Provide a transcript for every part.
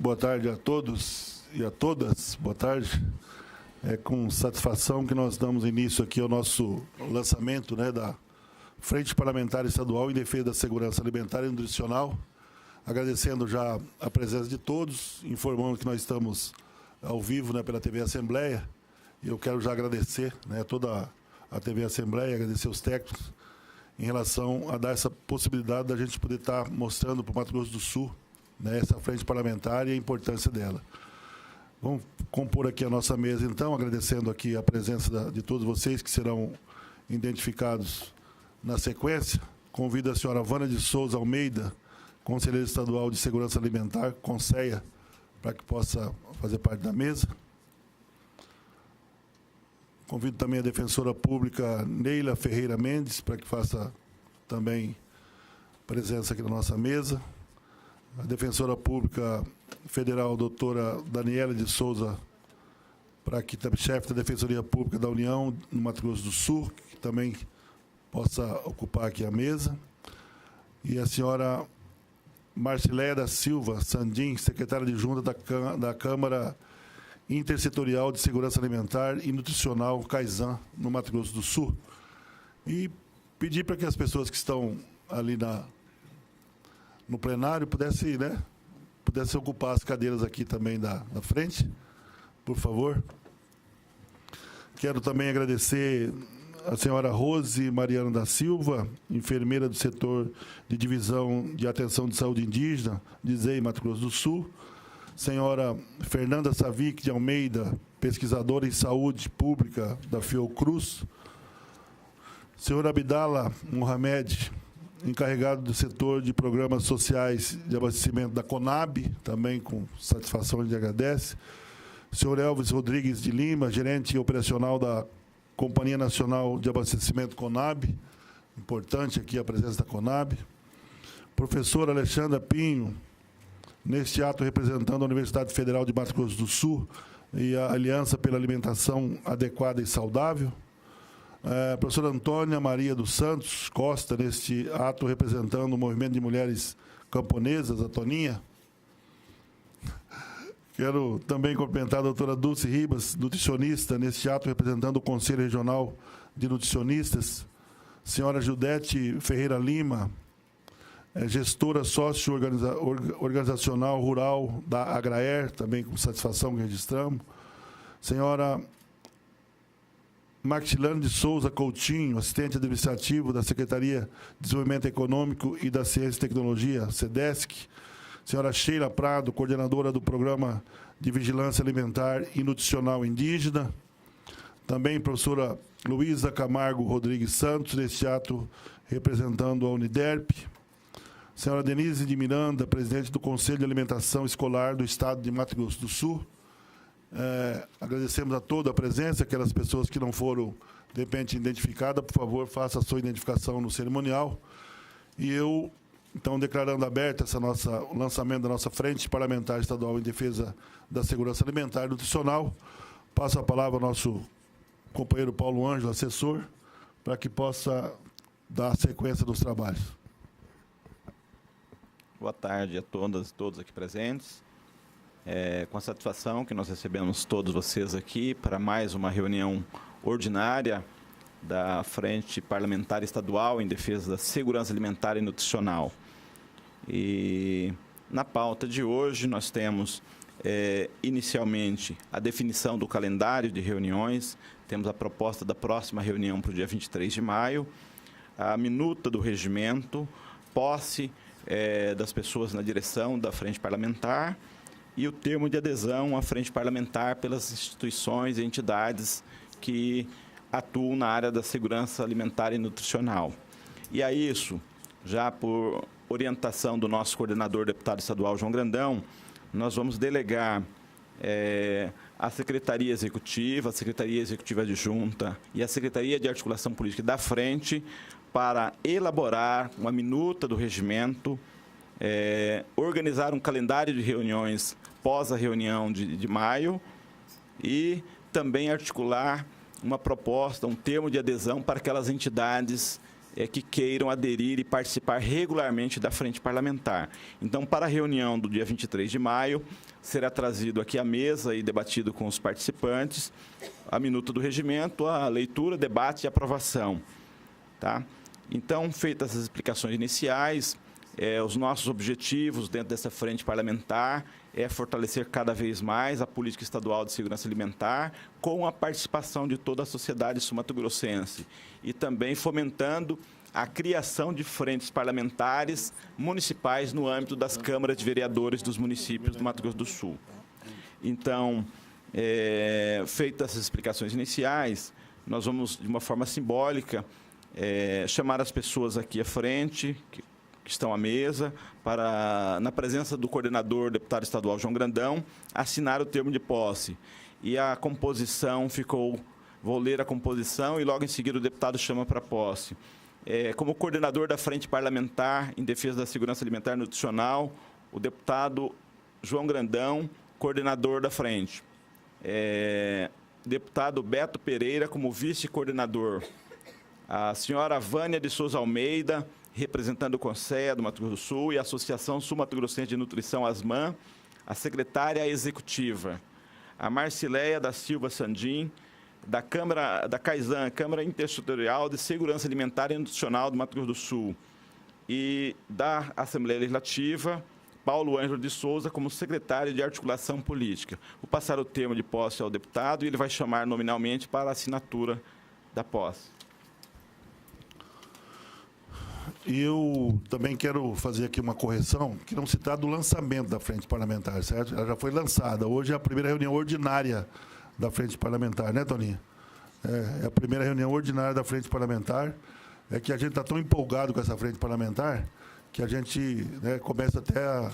boa tarde a todos e a todas. Boa tarde. É com satisfação que nós damos início aqui ao nosso lançamento, né, da Frente Parlamentar Estadual em Defesa da Segurança Alimentar e Nutricional. Agradecendo já a presença de todos, informando que nós estamos ao vivo, né, pela TV Assembleia. E eu quero já agradecer, né, toda a TV Assembleia, agradecer os técnicos em relação a dar essa possibilidade da gente poder estar mostrando para o Mato Grosso do Sul, né, essa frente parlamentar e a importância dela. Vamos compor aqui a nossa mesa, então, agradecendo aqui a presença de todos vocês que serão identificados na sequência. Convido a senhora Vânia de Souza Almeida, Conselheira Estadual de Segurança Alimentar, Conceia, para que possa fazer parte da mesa. Convido também a defensora pública Neila Ferreira Mendes, para que faça também presença aqui na nossa mesa. A defensora pública federal, doutora Daniela de Souza, para que também chefe da Defensoria Pública da União, no Mato Grosso do Sul, que também possa ocupar aqui a mesa. E a senhora Marcileia da Silva Sandim, secretária adjunta da Câmara Intersetorial de Segurança Alimentar e Nutricional, CAISAN, no Mato Grosso do Sul. E pedir para que as pessoas que estão ali no plenário pudessem ocupar as cadeiras aqui também da frente, por favor. Quero também agradecer a senhora Rose Mariana da Silva, enfermeira do setor de divisão de atenção de saúde indígena, de ZEI, Mato Grosso do Sul. Senhora Fernanda Savic de Almeida, pesquisadora em saúde pública da Fiocruz. Senhor Abdala Mohamed, encarregado do setor de programas sociais de abastecimento da CONAB, também com satisfação a gente agradece. Senhor Elvis Rodrigues de Lima, gerente operacional da Companhia Nacional de Abastecimento CONAB, importante aqui a presença da CONAB. Professora Alexandra Pinho, neste ato representando a Universidade Federal de Mato Grosso do Sul e a Aliança pela Alimentação Adequada e Saudável. A professora Antônia Maria dos Santos Costa, neste ato representando o Movimento de Mulheres Camponesas, a Toninha. Quero também cumprimentar a doutora Dulce Ribas, nutricionista, neste ato representando o Conselho Regional de Nutricionistas. Senhora Judete Ferreira Lima, gestora sócio-organizacional rural da Agraer, também com satisfação que registramos. Senhora Maxilane de Souza Coutinho, assistente administrativo da Secretaria de Desenvolvimento Econômico e da Ciência e Tecnologia, SEDESC. Senhora Sheila Prado, coordenadora do Programa de Vigilância Alimentar e Nutricional Indígena. Também professora Luísa Camargo Rodrigues Santos, neste ato representando a Uniderp. Senhora Denise de Miranda, presidente do Conselho de Alimentação Escolar do Estado de Mato Grosso do Sul. Agradecemos a toda a presença, aquelas pessoas que não foram, de repente, identificadas, por favor, faça a sua identificação no cerimonial. E eu, então, declarando aberta o lançamento da nossa Frente Parlamentar Estadual em Defesa da Segurança Alimentar e Nutricional, passo a palavra ao nosso companheiro Paulo Ângelo, assessor, para que possa dar sequência dos trabalhos. Boa tarde a todas e todos aqui presentes. Com a satisfação que nós recebemos todos vocês aqui para mais uma reunião ordinária da Frente Parlamentar Estadual em Defesa da Segurança Alimentar e Nutricional. E na pauta de hoje nós temos, inicialmente, a definição do calendário de reuniões, temos a proposta da próxima reunião para o dia 23 de maio, a minuta do regimento, posse das pessoas na direção da Frente Parlamentar e o termo de adesão à Frente Parlamentar pelas instituições e entidades que atuam na área da segurança alimentar e nutricional. E a isso, já por orientação do nosso coordenador deputado estadual, João Grandão, nós vamos delegar a Secretaria Executiva, a Secretaria Executiva Adjunta e a Secretaria de Articulação Política da Frente para elaborar uma minuta do regimento, organizar um calendário de reuniões pós a reunião de maio e também articular uma proposta, um termo de adesão para aquelas entidades que queiram aderir e participar regularmente da frente parlamentar. Então, para a reunião do dia 23 de maio, será trazido aqui à mesa e debatido com os participantes a minuta do regimento, a leitura, debate e aprovação. Tá? Então, feitas as explicações iniciais, os nossos objetivos dentro dessa frente parlamentar é fortalecer cada vez mais a política estadual de segurança alimentar com a participação de toda a sociedade sul-mato-grossense e também fomentando a criação de frentes parlamentares municipais no âmbito das câmaras de vereadores dos municípios do Mato Grosso do Sul. Então, feitas essas explicações iniciais, nós vamos, de uma forma simbólica, chamar as pessoas aqui à frente, que estão à mesa, para, na presença do coordenador, deputado estadual João Grandão, assinar o termo de posse. E a composição ficou... Vou ler a composição e logo em seguida o deputado chama para posse. Como coordenador da Frente Parlamentar em Defesa da Segurança Alimentar e Nutricional, o deputado João Grandão, coordenador da frente. Deputado Beto Pereira como vice-coordenador. A senhora Vânia de Souza Almeida, representando o CONSEA do Mato Grosso do Sul e a Associação Sul-Mato Grossense de Nutrição, ASMAN, a secretária executiva. A Marcileia da Silva Sandim, da CAISAN, Câmara Intersetorial de Segurança Alimentar e Nutricional do Mato Grosso do Sul. E da Assembleia Legislativa, Paulo Ângelo de Souza, como secretário de Articulação Política. Vou passar o termo de posse ao deputado e ele vai chamar nominalmente para a assinatura da posse. E eu também quero fazer aqui uma correção, que não se trata do lançamento da Frente Parlamentar, certo? Ela já foi lançada. Hoje é a primeira reunião ordinária da Frente Parlamentar, né, Toninho? É a primeira reunião ordinária da Frente Parlamentar. É que a gente está tão empolgado com essa Frente Parlamentar que a gente, né, começa até a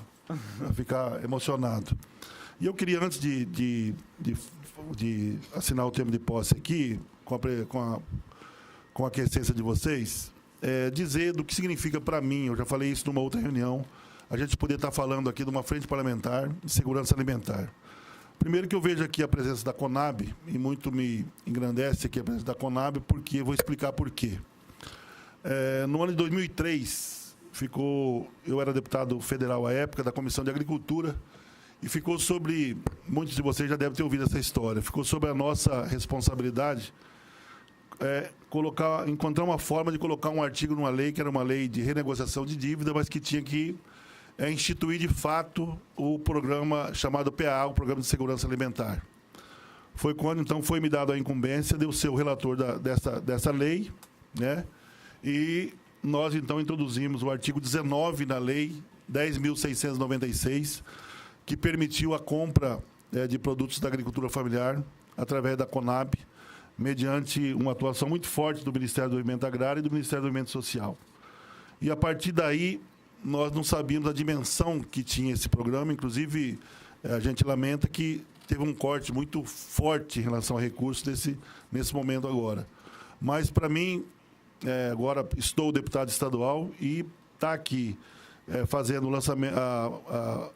ficar emocionado. E eu queria, antes de assinar o termo de posse aqui, com a aquiescência de vocês, dizer do que significa para mim, eu já falei isso numa outra reunião, a gente poder estar falando aqui de uma frente parlamentar de segurança alimentar. Primeiro que eu vejo aqui a presença da CONAB, e muito me engrandece aqui a presença da CONAB, porque eu vou explicar por quê. No ano de 2003, eu era deputado federal à época, da Comissão de Agricultura, e ficou sobre, muitos de vocês já devem ter ouvido essa história, ficou sobre a nossa responsabilidade encontrar uma forma de colocar um artigo numa lei, que era uma lei de renegociação de dívida, mas que tinha que instituir de fato o programa chamado PA, o Programa de Segurança Alimentar. Foi quando, então, foi me dado a incumbência de eu ser o relator dessa lei, né? E nós, então, introduzimos o artigo 19 na lei 10.696, que permitiu a compra de produtos da agricultura familiar através da CONAB, mediante uma atuação muito forte do Ministério do Desenvolvimento Agrário e do Ministério do Desenvolvimento Social. E, a partir daí, nós não sabíamos a dimensão que tinha esse programa. Inclusive, a gente lamenta que teve um corte muito forte em relação a recursos nesse momento agora. Mas, para mim, agora estou deputado estadual e está aqui fazendo o lançamento,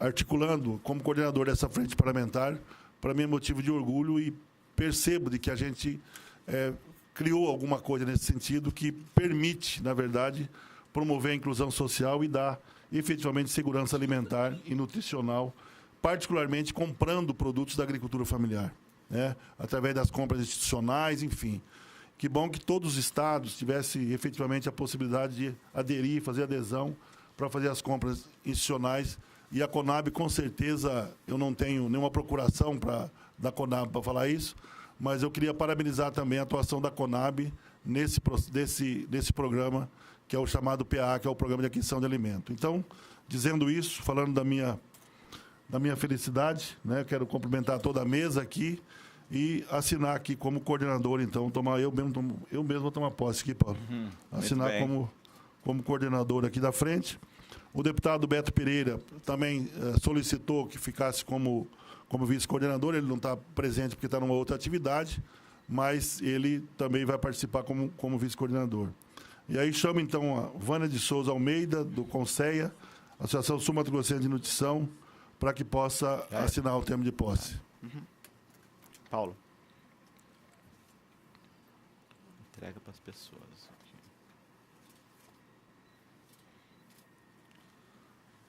articulando como coordenador dessa frente parlamentar, para mim é motivo de orgulho e percebo de que a gente criou alguma coisa nesse sentido que permite, na verdade, promover a inclusão social e dar efetivamente segurança alimentar e nutricional, particularmente comprando produtos da agricultura familiar, né? Através das compras institucionais, enfim. Que bom que todos os estados tivessem efetivamente a possibilidade de aderir, fazer adesão para fazer as compras institucionais. E a CONAB, com certeza, eu não tenho nenhuma procuração da CONAB para falar isso, mas eu queria parabenizar também a atuação da CONAB nesse programa, que é o chamado PA, que é o Programa de Aquisição de Alimento. Então, dizendo isso, falando da minha felicidade, né, quero cumprimentar toda a mesa aqui e assinar aqui como coordenador, então, eu mesmo vou tomar posse aqui, Paulo. Assinar como coordenador aqui da frente. O deputado Beto Pereira também solicitou que ficasse como vice-coordenador. Ele não está presente porque está numa outra atividade, mas ele também vai participar como vice-coordenador. E aí chamo, então, a Vânia de Souza Almeida, do CONSEA, Associação Sul-Mato Grossense de Nutrição, para que possa assinar o termo de posse. Paulo. Entrega para as pessoas.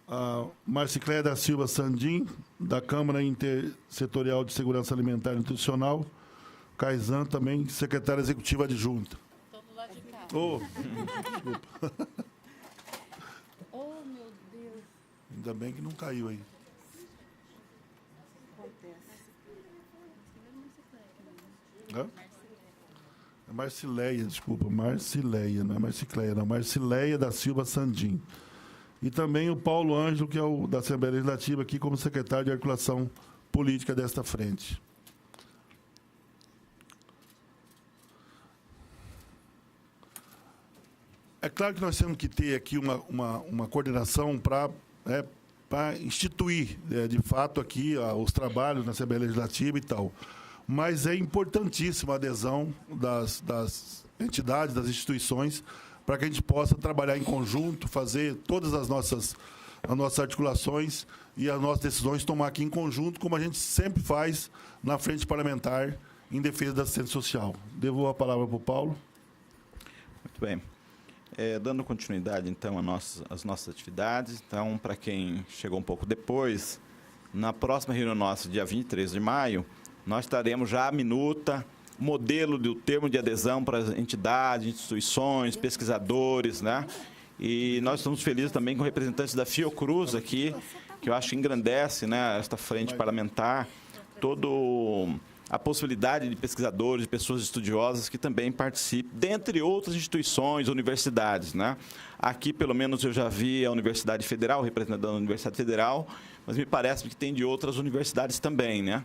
A Marcicléia da Silva Sandim, da Câmara Intersetorial de Segurança Alimentar e Nutricional. Caizan, também, secretária executiva adjunta. Estou do lado de cá. Desculpa. Oh, meu Deus. Ainda bem que não caiu aí. Hã? É Marcileia, desculpa. Marcileia, não é Marcicléia, não. Marcileia da Silva Sandim. E também o Paulo Ângelo, que é o da Assembleia Legislativa, aqui como secretário de articulação política desta frente. É claro que nós temos que ter aqui uma coordenação para instituir, de fato, aqui os trabalhos na Assembleia Legislativa e tal. Mas é importantíssima a adesão das entidades, das instituições, para que a gente possa trabalhar em conjunto, fazer todas as nossas articulações e as nossas decisões tomar aqui em conjunto, como a gente sempre faz na frente parlamentar em defesa da assistência social. Devolvo a palavra para o Paulo. Muito bem. Dando continuidade, então, às nossas atividades. Então, para quem chegou um pouco depois, na próxima reunião nossa, dia 23 de maio, nós estaremos já à minuta, modelo do termo de adesão para as entidades, instituições, pesquisadores, né? E nós estamos felizes também com representantes da Fiocruz aqui, que eu acho que engrandece, né, esta frente parlamentar, toda a possibilidade de pesquisadores, de pessoas estudiosas que também participem, dentre outras instituições, universidades, né? Aqui, pelo menos, eu já vi a Universidade Federal, representando a Universidade Federal, mas me parece que tem de outras universidades também, né?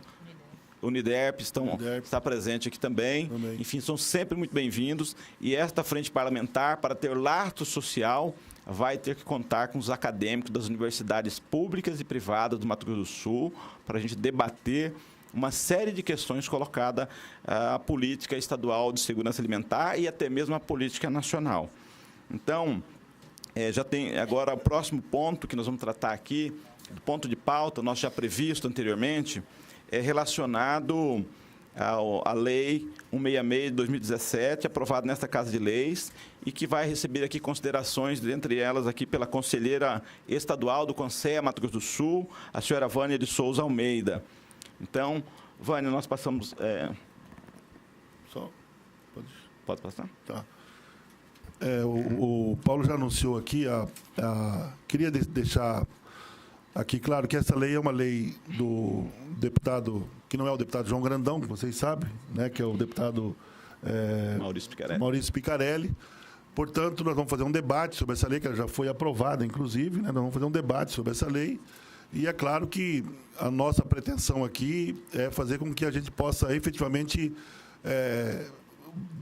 Uniderp está presente aqui também. Enfim, são sempre muito bem-vindos. E esta frente parlamentar, para ter lastro social, vai ter que contar com os acadêmicos das universidades públicas e privadas do Mato Grosso do Sul, para a gente debater uma série de questões colocadas à política estadual de segurança alimentar e até mesmo à política nacional. Então, já tem agora o próximo ponto que nós vamos tratar aqui, do ponto de pauta, nós já previsto anteriormente, é relacionado à Lei 166 de 2017, aprovada nesta Casa de Leis, e que vai receber aqui considerações, dentre elas aqui pela conselheira estadual do Conselho Mato Grosso do Sul, a senhora Vânia de Souza Almeida. Então, Vânia, nós passamos... Pode passar? Tá. O Paulo já anunciou aqui, queria deixar aqui claro que essa lei é uma lei do deputado, que não é o deputado João Grandão, que vocês sabem, né, que é o deputado Maurício Picarelli. Portanto, nós vamos fazer um debate sobre essa lei, que ela já foi aprovada, inclusive, né, nós vamos fazer um debate sobre essa lei. E é claro que a nossa pretensão aqui é fazer com que a gente possa efetivamente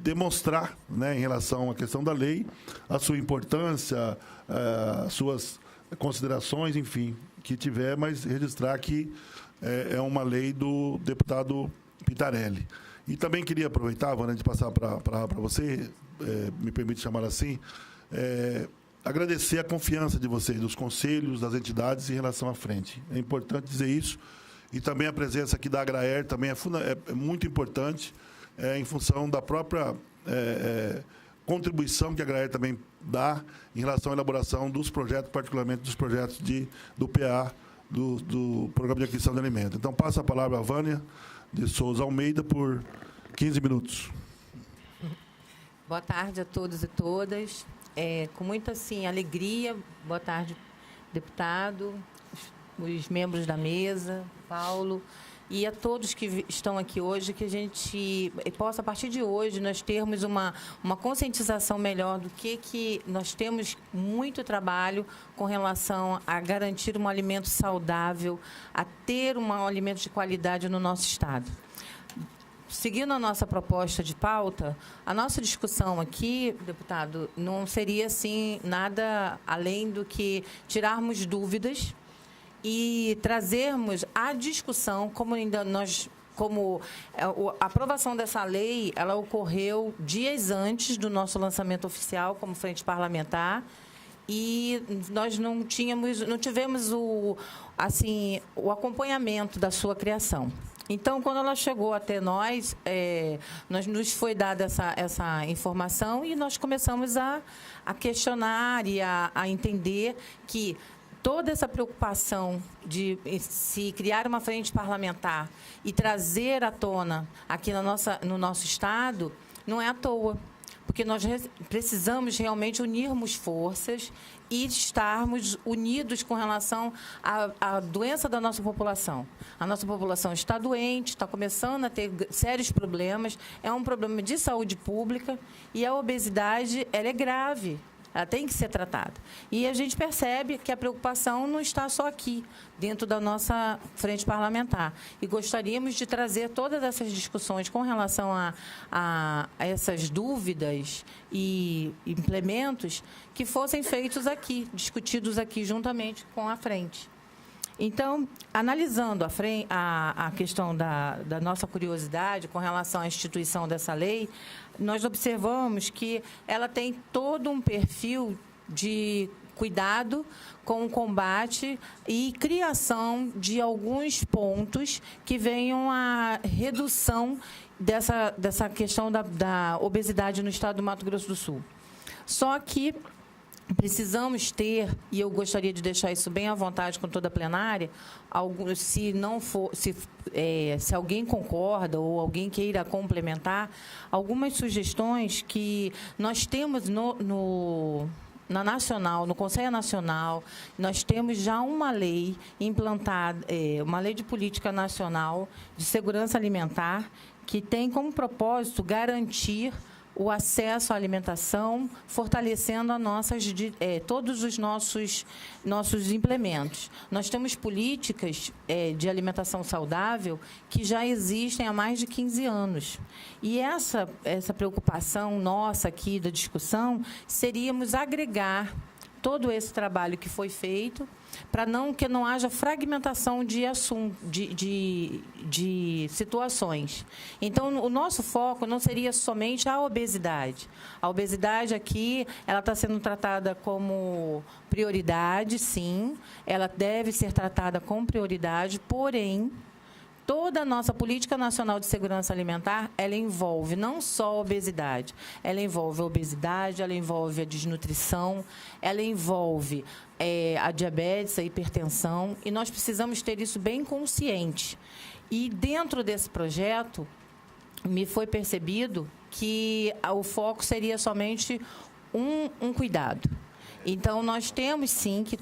demonstrar, né, em relação à questão da lei, a sua importância, as suas considerações, enfim, que tiver, mas registrar que é uma lei do deputado Pitarelli. E também queria aproveitar, Vânia, de passar para você, me permite chamar assim, agradecer a confiança de vocês, dos conselhos, das entidades em relação à frente. É importante dizer isso. E também a presença aqui da Agraer também é muito importante, em função da própria contribuição que a Agraer também dá em relação à elaboração dos projetos, particularmente dos projetos do PA, do Programa de Aquisição de Alimentos. Então, passo a palavra à Vânia de Souza Almeida por 15 minutos. Boa tarde a todos e todas. Com muita alegria, boa tarde, deputado, os membros da mesa, Paulo, e a todos que estão aqui hoje, que a gente possa, a partir de hoje, nós termos uma conscientização melhor do que nós temos muito trabalho com relação a garantir um alimento saudável, a ter um alimento de qualidade no nosso Estado. Seguindo a nossa proposta de pauta, a nossa discussão aqui, deputado, não seria assim nada além do que tirarmos dúvidas e trazermos a discussão, a aprovação dessa lei, ela ocorreu dias antes do nosso lançamento oficial como frente parlamentar, e nós não tivemos o acompanhamento da sua criação. Então, quando ela chegou até nós, nos foi dada essa informação e nós começamos a questionar e a entender que toda essa preocupação de se criar uma frente parlamentar e trazer à tona aqui no nosso Estado não é à toa, porque nós precisamos realmente unirmos forças e estarmos unidos com relação à doença da nossa população. A nossa população está doente, está começando a ter sérios problemas, é um problema de saúde pública e a obesidade ela é grave. Ela tem que ser tratada. E a gente percebe que a preocupação não está só aqui, dentro da nossa frente parlamentar. E gostaríamos de trazer todas essas discussões com relação a essas dúvidas e implementos que fossem feitos aqui, discutidos aqui juntamente com a frente. Então, analisando a questão da nossa curiosidade com relação à instituição dessa lei, nós observamos que ela tem todo um perfil de cuidado com o combate e criação de alguns pontos que venham à redução dessa questão da obesidade no estado do Mato Grosso do Sul. Só que precisamos ter, e eu gostaria de deixar isso bem à vontade com toda a plenária, se alguém concorda ou alguém queira complementar, algumas sugestões que nós temos na Nacional, no Conselho Nacional, nós temos já uma lei implantada, uma lei de política nacional de segurança alimentar, que tem como propósito garantir o acesso à alimentação, fortalecendo todos os nossos implementos. Nós temos políticas de alimentação saudável que já existem há mais de 15 anos. E essa preocupação nossa aqui da discussão seríamos agregar todo esse trabalho que foi feito para que não haja fragmentação de assunto, de situações. Então, o nosso foco não seria somente a obesidade. A obesidade aqui, ela está sendo tratada como prioridade, sim. Ela deve ser tratada com prioridade, porém, toda a nossa Política Nacional de Segurança Alimentar, ela envolve não só a obesidade, ela envolve a obesidade, ela envolve a desnutrição, ela envolve a diabetes, a hipertensão, e nós precisamos ter isso bem consciente. E, dentro desse projeto, me foi percebido que o foco seria somente um cuidado. Então, nós temos, sim, que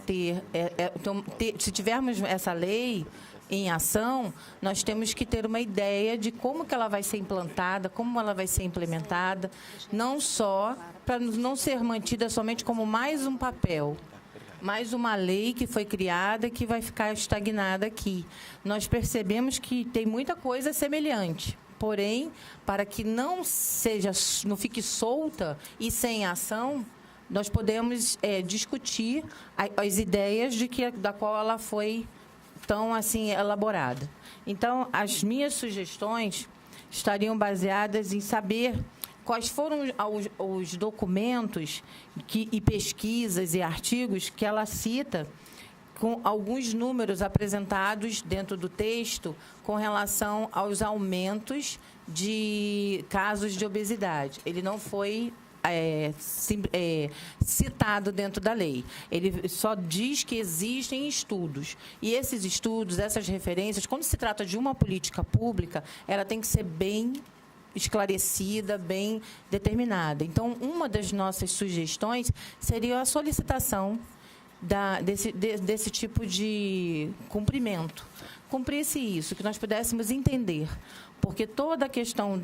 se tivermos essa lei em ação, nós temos que ter uma ideia de como que ela vai ser implantada, como ela vai ser implementada, não só para não ser mantida somente como mais um papel, mais uma lei que foi criada e que vai ficar estagnada aqui. Nós percebemos que tem muita coisa semelhante, porém, para que não fique solta e sem ação, nós podemos discutir as ideias da qual ela foi tão assim elaborada. Então, as minhas sugestões estariam baseadas em saber quais foram os documentos e pesquisas e artigos que ela cita, com alguns números apresentados dentro do texto com relação aos aumentos de casos de obesidade. Ele não foi citado dentro da lei. Ele só diz que existem estudos. E esses estudos, essas referências, quando se trata de uma política pública, ela tem que ser bem esclarecida, bem determinada. Então, uma das nossas sugestões seria a solicitação desse tipo de cumprimento. Cumprisse isso, que nós pudéssemos entender. Porque toda a questão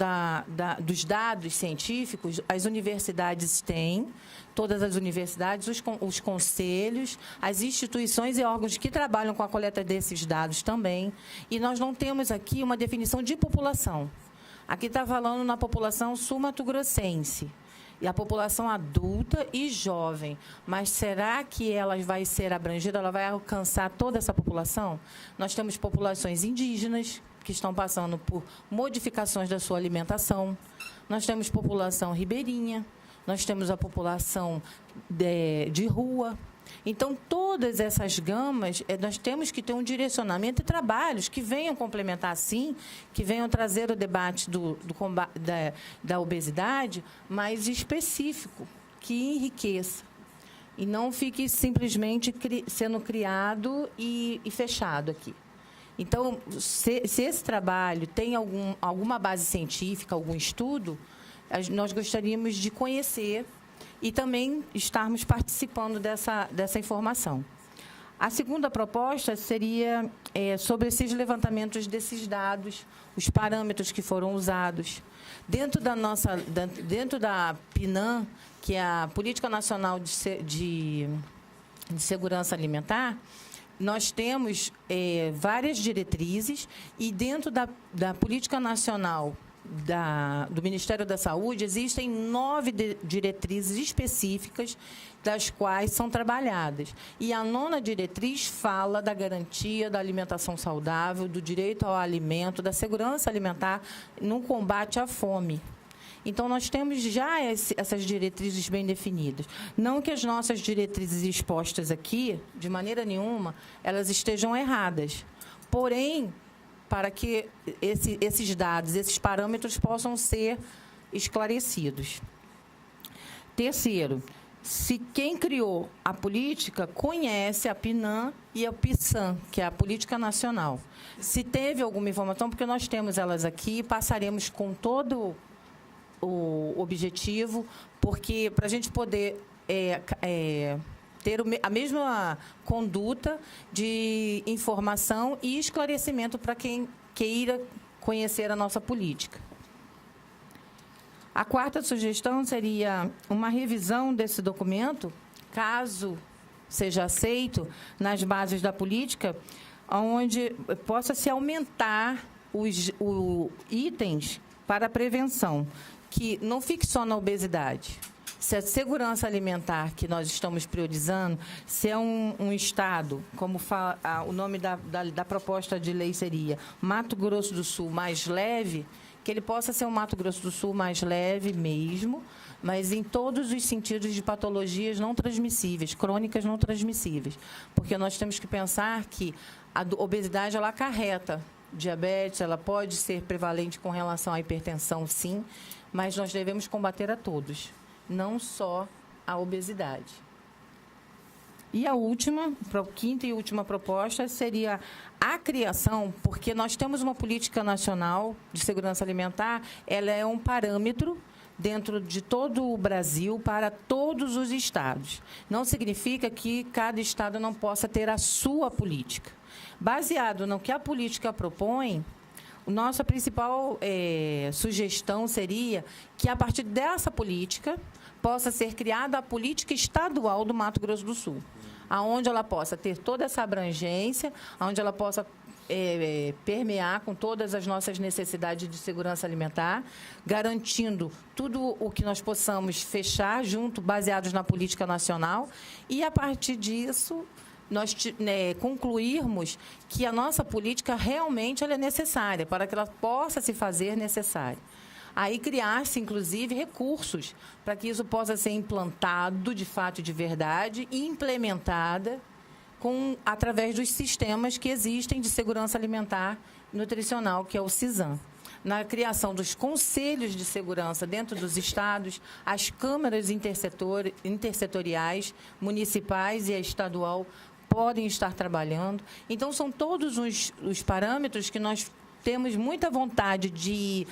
dos dados científicos, as universidades têm, todas as universidades, os conselhos, as instituições e órgãos que trabalham com a coleta desses dados também. E nós não temos aqui uma definição de população. Aqui está falando na população sul-mato-grossense. E a população adulta e jovem. Mas será que ela vai ser abrangida, ela vai alcançar toda essa população? Nós temos populações indígenas que estão passando por modificações da sua alimentação. Nós temos população ribeirinha, nós temos a população de rua. Então, todas essas gamas, nós temos que ter um direcionamento e trabalhos que venham complementar, sim, que venham trazer o debate do combate da obesidade mais específico, que enriqueça. e não fique simplesmente sendo criado e fechado aqui. Então, se esse trabalho tem alguma base científica, algum estudo, nós gostaríamos de conhecer e também estarmos participando dessa informação. A segunda proposta seria sobre esses levantamentos desses dados, os parâmetros que foram usados. Dentro da PNAM, que é a Política Nacional de Segurança Alimentar, nós temos várias diretrizes e dentro da Política Nacional do Ministério da Saúde existem 9 diretrizes específicas das quais são trabalhadas. E a 9ª diretriz fala da garantia da alimentação saudável, do direito ao alimento, da segurança alimentar no combate à fome. Então, nós temos já essas diretrizes bem definidas. Não que as nossas diretrizes expostas aqui, de maneira nenhuma, elas estejam erradas. Porém, para que esses dados, esses parâmetros possam ser esclarecidos. Terceiro, se quem criou a política conhece a PNAM e a PISAM, que é a Política Nacional. Se teve alguma informação, porque nós temos elas aqui, passaremos com todo o objetivo, porque para a gente poder ter a mesma conduta de informação e esclarecimento para quem queira conhecer a nossa política. A 4ª sugestão seria uma revisão desse documento, caso seja aceito, nas bases da política, onde possa se aumentar os itens para a prevenção, que não fique só na obesidade. Se a segurança alimentar que nós estamos priorizando, se é um estado, como fala, o nome da proposta de lei seria Mato Grosso do Sul mais leve, que ele possa ser um Mato Grosso do Sul mais leve mesmo, mas em todos os sentidos de patologias não transmissíveis, crônicas não transmissíveis. Porque nós temos que pensar que a obesidade ela acarreta diabetes, ela pode ser prevalente com relação à hipertensão, sim, mas nós devemos combater a todos, não só a obesidade. E a quinta e última proposta seria a criação, porque nós temos uma política nacional de segurança alimentar, ela é um parâmetro dentro de todo o Brasil para todos os estados. Não significa que cada estado não possa ter a sua política. Baseado no que a política propõe, nossa principal sugestão seria que, a partir dessa política, possa ser criada a política estadual do Mato Grosso do Sul, aonde ela possa ter toda essa abrangência, aonde ela possa permear com todas as nossas necessidades de segurança alimentar, garantindo tudo o que nós possamos fechar junto, baseados na política nacional, e, a partir disso, nós concluirmos que a nossa política realmente ela é necessária, para que ela possa se fazer necessária. Aí criar-se, inclusive, recursos para que isso possa ser implantado, de fato e de verdade, e implementada através dos sistemas que existem de segurança alimentar e nutricional, que é o CISAM. Na criação dos conselhos de segurança dentro dos estados, as câmaras intersetoriais, municipais e a estadual, podem estar trabalhando. Então, são todos os parâmetros que nós temos muita vontade de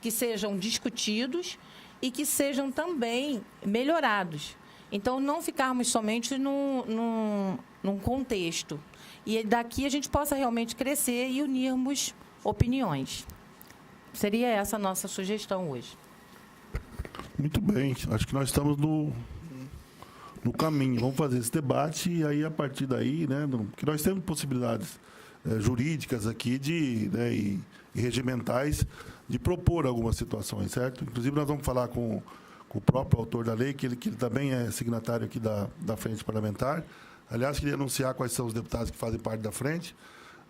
que sejam discutidos e que sejam também melhorados. Então, não ficarmos somente num contexto. E daqui a gente possa realmente crescer e unirmos opiniões. Seria essa a nossa sugestão hoje. Muito bem. Acho que nós estamos no caminho. Vamos fazer esse debate e aí, a partir daí, porque nós temos possibilidades jurídicas aqui e regimentais de propor algumas situações, certo? Inclusive, nós vamos falar com o próprio autor da lei, que ele também é signatário aqui da Frente Parlamentar. Aliás, queria anunciar quais são os deputados que fazem parte da frente.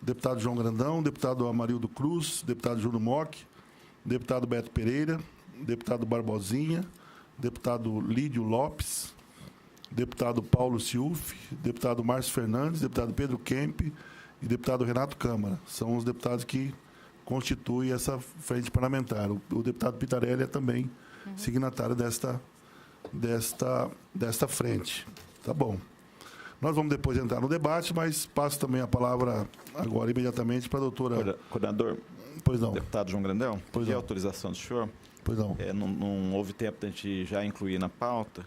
Deputado João Grandão, deputado Amarildo Cruz, deputado Júlio Mock, deputado Beto Pereira, deputado Barbosinha, deputado Lídio Lopes, deputado Paulo Ciuf, deputado Márcio Fernandes, deputado Pedro Kemp e deputado Renato Câmara. São os deputados que constituem essa frente parlamentar. O deputado Pitarelli é também signatário desta frente. Tá bom. Nós vamos depois entrar no debate, mas passo também a palavra agora imediatamente para a doutora... Coordenador, Pois não. deputado João Grandão, Pois que não. autorização do senhor? Pois não. Não houve tempo de a gente já incluir na pauta,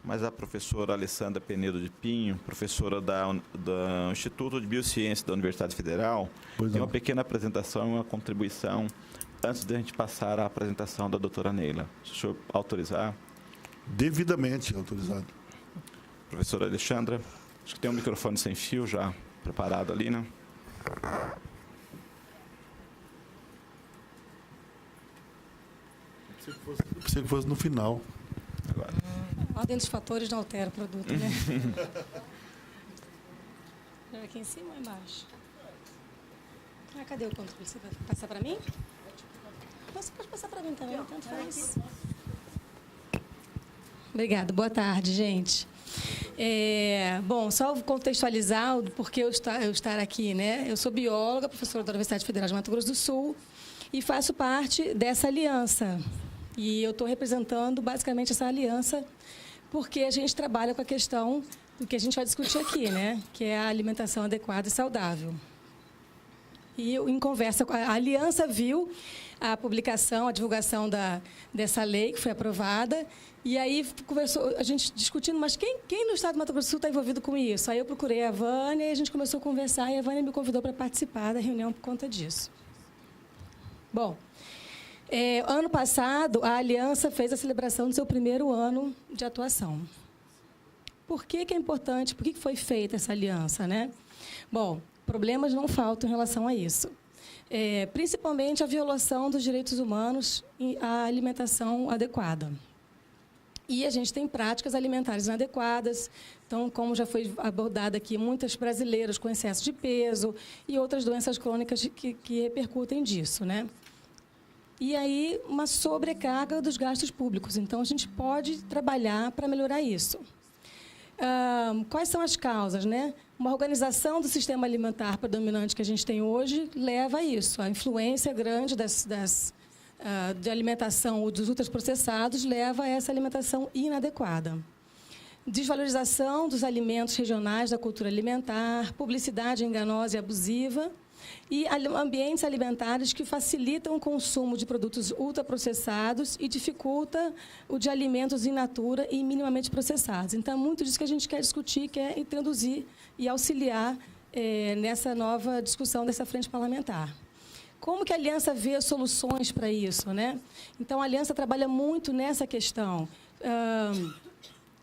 mas a professora Alessandra Penedo de Pinho, professora do Instituto de Biociência da Universidade Federal, Pois tem não. uma pequena apresentação e uma contribuição antes de a gente passar à apresentação da doutora Neila. Se o senhor autorizar. Devidamente autorizado. Professora Alexandra, acho que tem um microfone sem fio já preparado ali, né? Pensei que fosse no final. Agora. A ordem dos fatores não altera o produto, né? Aqui em cima ou embaixo? Cadê o controle? Você vai passar para mim? Você pode passar para mim também, tanto faz. Obrigada. Boa tarde, gente. Bom, só contextualizar o porquê eu estar aqui, né? Eu sou bióloga, professora da Universidade Federal de Mato Grosso do Sul e faço parte dessa aliança. E eu estou representando basicamente essa aliança porque a gente trabalha com a questão do que a gente vai discutir aqui, né? Que é a alimentação adequada e saudável. E eu, em conversa com a aliança, viu a publicação, a divulgação dessa lei que foi aprovada. E aí conversou, a gente discutindo, mas quem no estado do Mato Grosso do Sul está envolvido com isso? Aí eu procurei a Vânia e a gente começou a conversar e a Vânia me convidou para participar da reunião por conta disso. Bom, ano passado, a Aliança fez a celebração do seu primeiro ano de atuação. Por que é importante? Por que foi feita essa aliança, né? Bom, problemas não faltam em relação a isso. Principalmente a violação dos direitos humanos e a alimentação adequada. E a gente tem práticas alimentares inadequadas. Então, como já foi abordado aqui, muitas brasileiras com excesso de peso e outras doenças crônicas que repercutem disso, né? E aí, uma sobrecarga dos gastos públicos. Então, a gente pode trabalhar para melhorar isso. Quais são as causas, né? Uma organização do sistema alimentar predominante que a gente tem hoje leva a isso. A influência grande de alimentação dos ultraprocessados leva a essa alimentação inadequada. Desvalorização dos alimentos regionais da cultura alimentar, publicidade enganosa e abusiva e ambientes alimentares que facilitam o consumo de produtos ultraprocessados e dificulta o de alimentos in natura e minimamente processados. Então, é muito disso que a gente quer discutir, quer introduzir e auxiliar nessa nova discussão dessa frente parlamentar. Como que a Aliança vê soluções para isso, né? Então, a Aliança trabalha muito nessa questão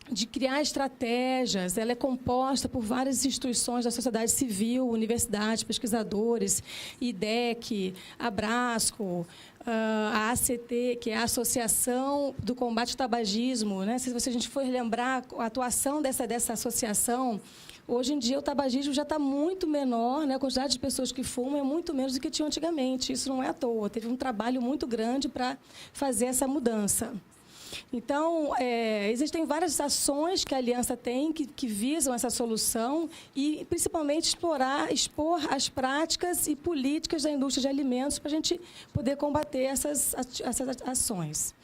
de criar estratégias. Ela é composta por várias instituições da sociedade civil, universidades, pesquisadores, IDEC, Abrasco, a ACT, que é a Associação do Combate ao Tabagismo, né? Se a gente for lembrar a atuação dessa associação, hoje em dia o tabagismo já está muito menor, né? A quantidade de pessoas que fumam é muito menos do que tinha antigamente. Isso não é à toa. Teve um trabalho muito grande para fazer essa mudança. Então, existem várias ações que a Aliança tem que visam essa solução e, principalmente, expor as práticas e políticas da indústria de alimentos para a gente poder combater essas ações.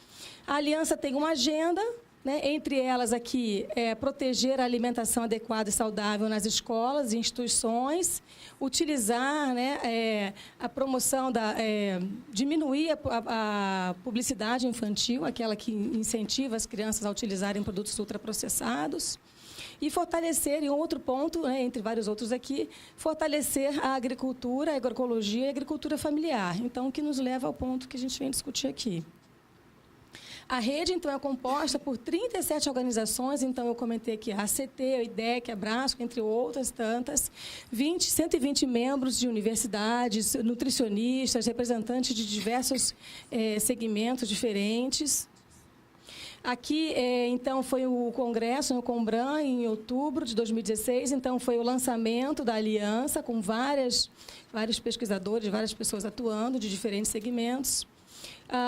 A Aliança tem uma agenda, né? Entre elas aqui, proteger a alimentação adequada e saudável nas escolas e instituições, utilizar, né, a promoção, diminuir a publicidade infantil, aquela que incentiva as crianças a utilizarem produtos ultraprocessados, e fortalecer, em outro ponto, né, entre vários outros aqui, fortalecer a agricultura, a agroecologia e a agricultura familiar. Então, o que nos leva ao ponto que a gente vem discutir aqui. A rede, então, é composta por 37 organizações, então eu comentei aqui a ACT, a IDEC, a Abrasco, entre outras tantas, 120 membros de universidades, nutricionistas, representantes de diversos segmentos diferentes. Aqui, então, foi o congresso no Combran, em outubro de 2016, então foi o lançamento da aliança, com vários pesquisadores, várias pessoas atuando de diferentes segmentos.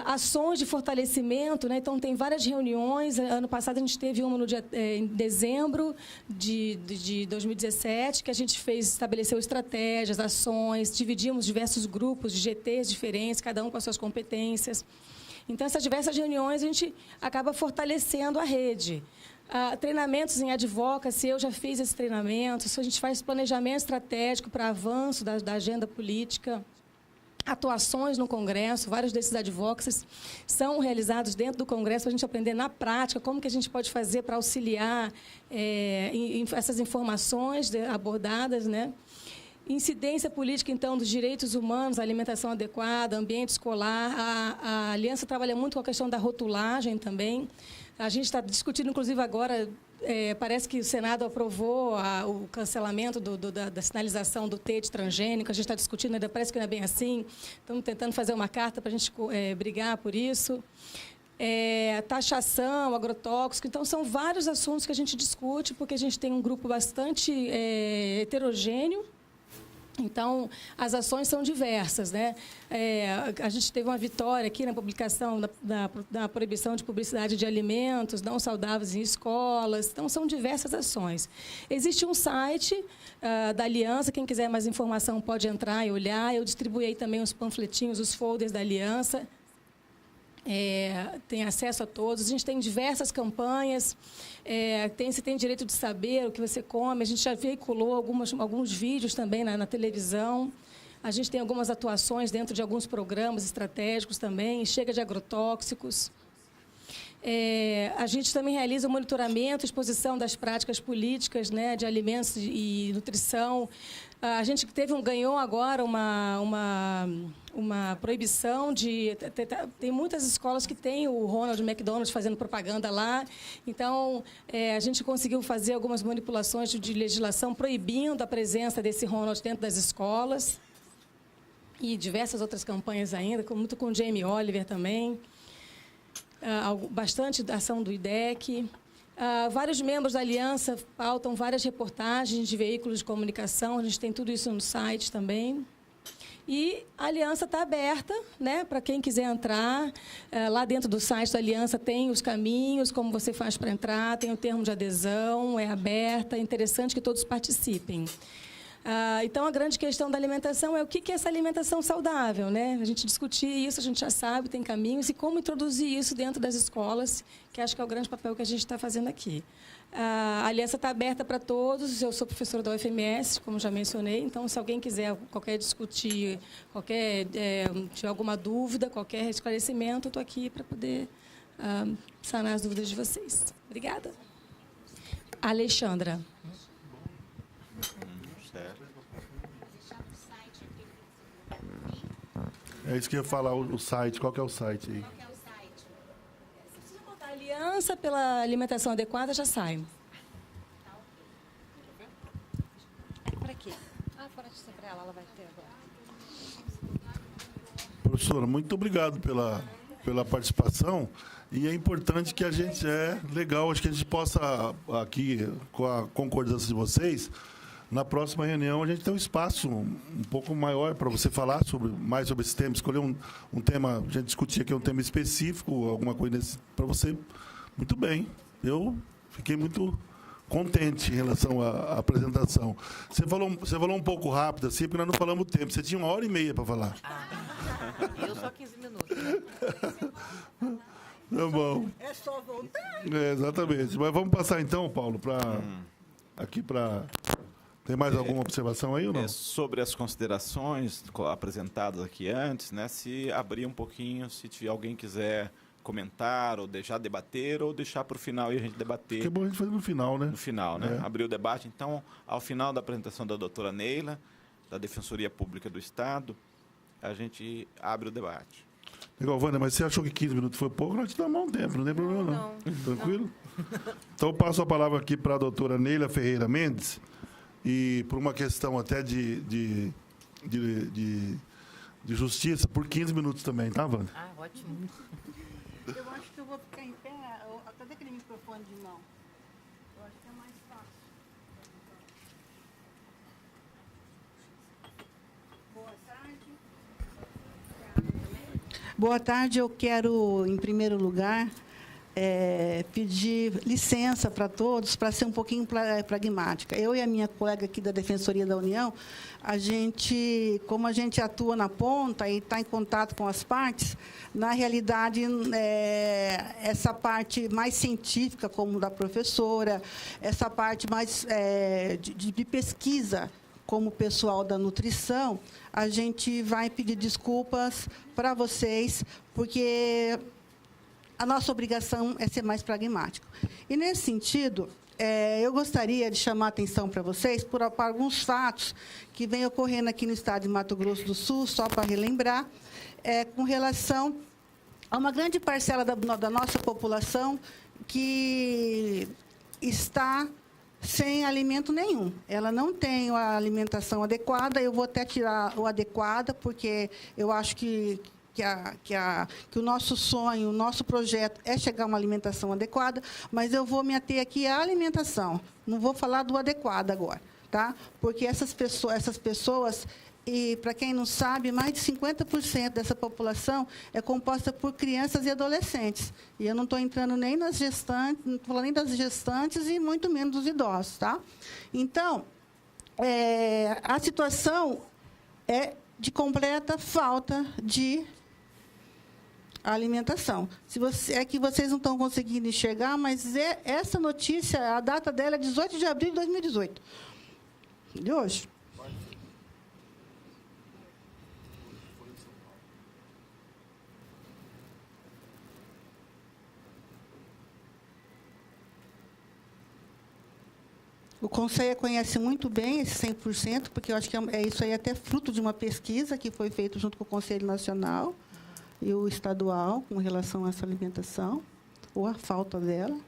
Ações de fortalecimento, né? Então, tem várias reuniões. Ano passado, a gente teve uma em dezembro de 2017, que a gente estabeleceu estratégias, ações, dividimos diversos grupos de GTs diferentes, cada um com as suas competências. Então, essas diversas reuniões, a gente acaba fortalecendo a rede. Treinamentos em advocacy, eu já fiz esse treinamento, a gente faz planejamento estratégico para avanço da agenda política, atuações no Congresso, vários desses advocacies são realizados dentro do Congresso para a gente aprender na prática como que a gente pode fazer para auxiliar essas informações abordadas, né? Incidência política, então, dos direitos humanos, alimentação adequada, ambiente escolar. A Aliança trabalha muito com a questão da rotulagem também. A gente está discutindo, inclusive, agora, parece que o Senado aprovou o cancelamento da sinalização do T de transgênico. A gente está discutindo, ainda parece que não é bem assim. Estamos tentando fazer uma carta para a gente brigar por isso. Taxação, agrotóxico. Então, são vários assuntos que a gente discute, porque a gente tem um grupo bastante heterogêneo. Então, as ações são diversas, né? A gente teve uma vitória aqui na publicação da proibição de publicidade de alimentos não saudáveis em escolas. Então, são diversas ações. Existe um site da Aliança, quem quiser mais informação pode entrar e olhar. Eu distribuí também os panfletinhos, os folders da Aliança. Tem acesso a todos. A gente tem diversas campanhas. Você tem direito de saber o que você come. A gente já veiculou alguns vídeos também na televisão. A gente tem algumas atuações dentro de alguns programas estratégicos também. Chega de agrotóxicos. A gente também realiza o monitoramento e exposição das práticas políticas, né, de alimentos e nutrição. A gente ganhou agora uma proibição de... Tem muitas escolas que têm o Ronald McDonald fazendo propaganda lá. Então, a gente conseguiu fazer algumas manipulações de legislação proibindo a presença desse Ronald dentro das escolas. E diversas outras campanhas ainda, muito com o Jamie Oliver também. Bastante ação do IDEC. Vários membros da Aliança pautam várias reportagens de veículos de comunicação. A gente tem tudo isso no site também. E a Aliança está aberta, né, para quem quiser entrar. Lá dentro do site da Aliança tem os caminhos, como você faz para entrar, tem o termo de adesão, é aberta, é interessante que todos participem. Então, a grande questão da alimentação é o que é essa alimentação saudável, né? A gente discutir isso, a gente já sabe, tem caminhos, e como introduzir isso dentro das escolas, que acho que é o grande papel que a gente está fazendo aqui. A Aliança está aberta para todos, eu sou professora da UFMS, como já mencionei, então, se alguém quiser discutir, tiver alguma dúvida, qualquer esclarecimento, eu estou aqui para poder sanar as dúvidas de vocês. Obrigada. Alexandra. É isso que eu ia falar, o site. Qual que é o site aí? Se você botar Aliança pela Alimentação Adequada, já sai. Por aqui. Pode ser para ela vai ter agora. Professora, muito obrigado pela participação. E é importante que a gente... legal, acho que a gente possa, aqui, com a concordância de vocês... Na próxima reunião, a gente tem um espaço um pouco maior para você falar mais sobre esse tema, escolher um tema, a gente discutir aqui um tema específico, alguma coisa para você. Muito bem. Eu fiquei muito contente em relação à apresentação. Você falou um pouco rápido, assim, porque nós não falamos o tempo. Você tinha 1h30 para falar. Eu só 15 minutos. Né? Tá bom. É só voltar. Exatamente. Mas vamos passar então, Paulo, aqui para... Tem mais alguma observação aí ou não? Sobre as considerações apresentadas aqui antes, né? Se abrir um pouquinho, se alguém quiser comentar, ou deixar debater, ou deixar para o final e a gente debater. Que é bom a gente fazer no final, né? No final, né? Abrir o debate. Então, ao final da apresentação da doutora Neila, da Defensoria Pública do Estado, a gente abre o debate. Legal, Wanda, mas você achou que 15 minutos foi pouco? Nós te damos um tempo, não tem problema não. Tranquilo? Então, eu passo a palavra aqui para a doutora Neila Ferreira Mendes. E por uma questão até de justiça, por 15 minutos também, tá, Wanda? Ótimo. Eu acho que eu vou ficar em pé. Cadê aquele microfone de mão? Eu acho que é mais fácil. Boa tarde. Boa tarde. Eu quero, em primeiro lugar, pedir licença para todos para ser um pouquinho pragmática. Eu e a minha colega aqui da Defensoria da União, como a gente atua na ponta e está em contato com as partes, na realidade, essa parte mais científica, como da professora, essa parte mais de pesquisa, como o pessoal da nutrição, a gente vai pedir desculpas para vocês, porque a nossa obrigação é ser mais pragmático. E, nesse sentido, eu gostaria de chamar a atenção para vocês para alguns fatos que vêm ocorrendo aqui no estado de Mato Grosso do Sul, só para relembrar, com relação a uma grande parcela da nossa população que está sem alimento nenhum. Ela não tem a alimentação adequada. Eu vou até tirar o adequada, porque eu acho que o nosso sonho, o nosso projeto é chegar a uma alimentação adequada, mas eu vou me ater aqui à alimentação. Não vou falar do adequado agora, tá? Porque essas pessoas, e para quem não sabe, mais de 50% dessa população é composta por crianças e adolescentes. E eu não estou entrando nem nas gestantes, não estou falando nem das gestantes e muito menos dos idosos, tá? Então, a situação é de completa falta de alimentação. É que vocês não estão conseguindo enxergar, mas essa notícia, a data dela é 18 de abril de 2018. De hoje. O Conselho conhece muito bem esse 100%, porque eu acho que isso aí é até fruto de uma pesquisa que foi feita junto com o Conselho Nacional e o estadual com relação a essa alimentação, ou a falta dela.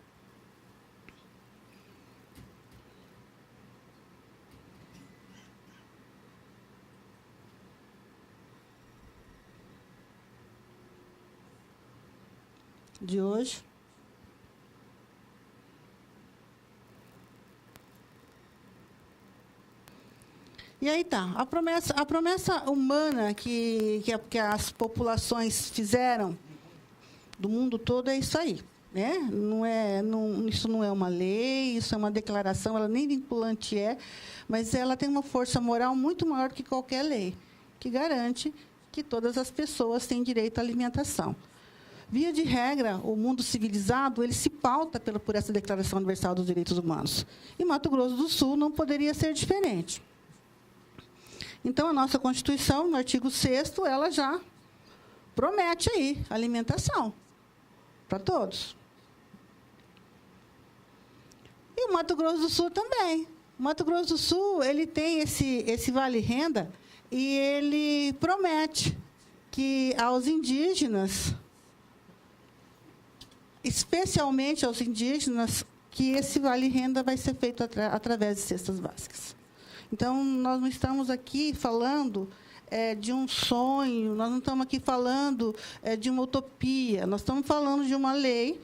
De hoje. E aí tá, a promessa humana que as populações fizeram do mundo todo é isso aí, né? Isso não é uma lei, isso é uma declaração, ela nem vinculante mas ela tem uma força moral muito maior que qualquer lei, que garante que todas as pessoas têm direito à alimentação. Via de regra, o mundo civilizado ele se pauta por essa Declaração Universal dos Direitos Humanos. E Mato Grosso do Sul não poderia ser diferente. Então, a nossa Constituição, no artigo 6º, ela já promete aí alimentação para todos. E o Mato Grosso do Sul também. O Mato Grosso do Sul ele tem esse vale-renda e ele promete que aos indígenas, especialmente aos indígenas, que esse vale-renda vai ser feito através de cestas básicas. Então, nós não estamos aqui falando de um sonho, nós não estamos aqui falando de uma utopia, nós estamos falando de uma lei,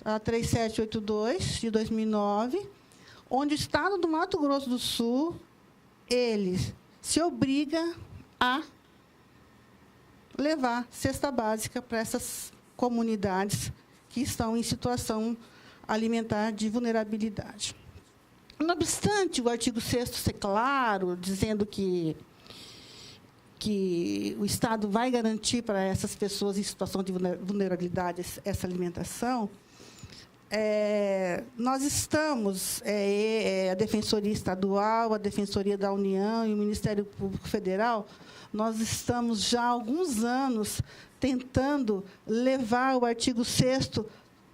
a 3782, de 2009, onde o Estado do Mato Grosso do Sul, ele se obriga a levar cesta básica para essas comunidades que estão em situação alimentar de vulnerabilidade. Não obstante o artigo 6º ser claro, dizendo que o Estado vai garantir para essas pessoas em situação de vulnerabilidade essa alimentação, nós estamos, a Defensoria Estadual, a Defensoria da União e o Ministério Público Federal, nós estamos já há alguns anos tentando levar o artigo 6º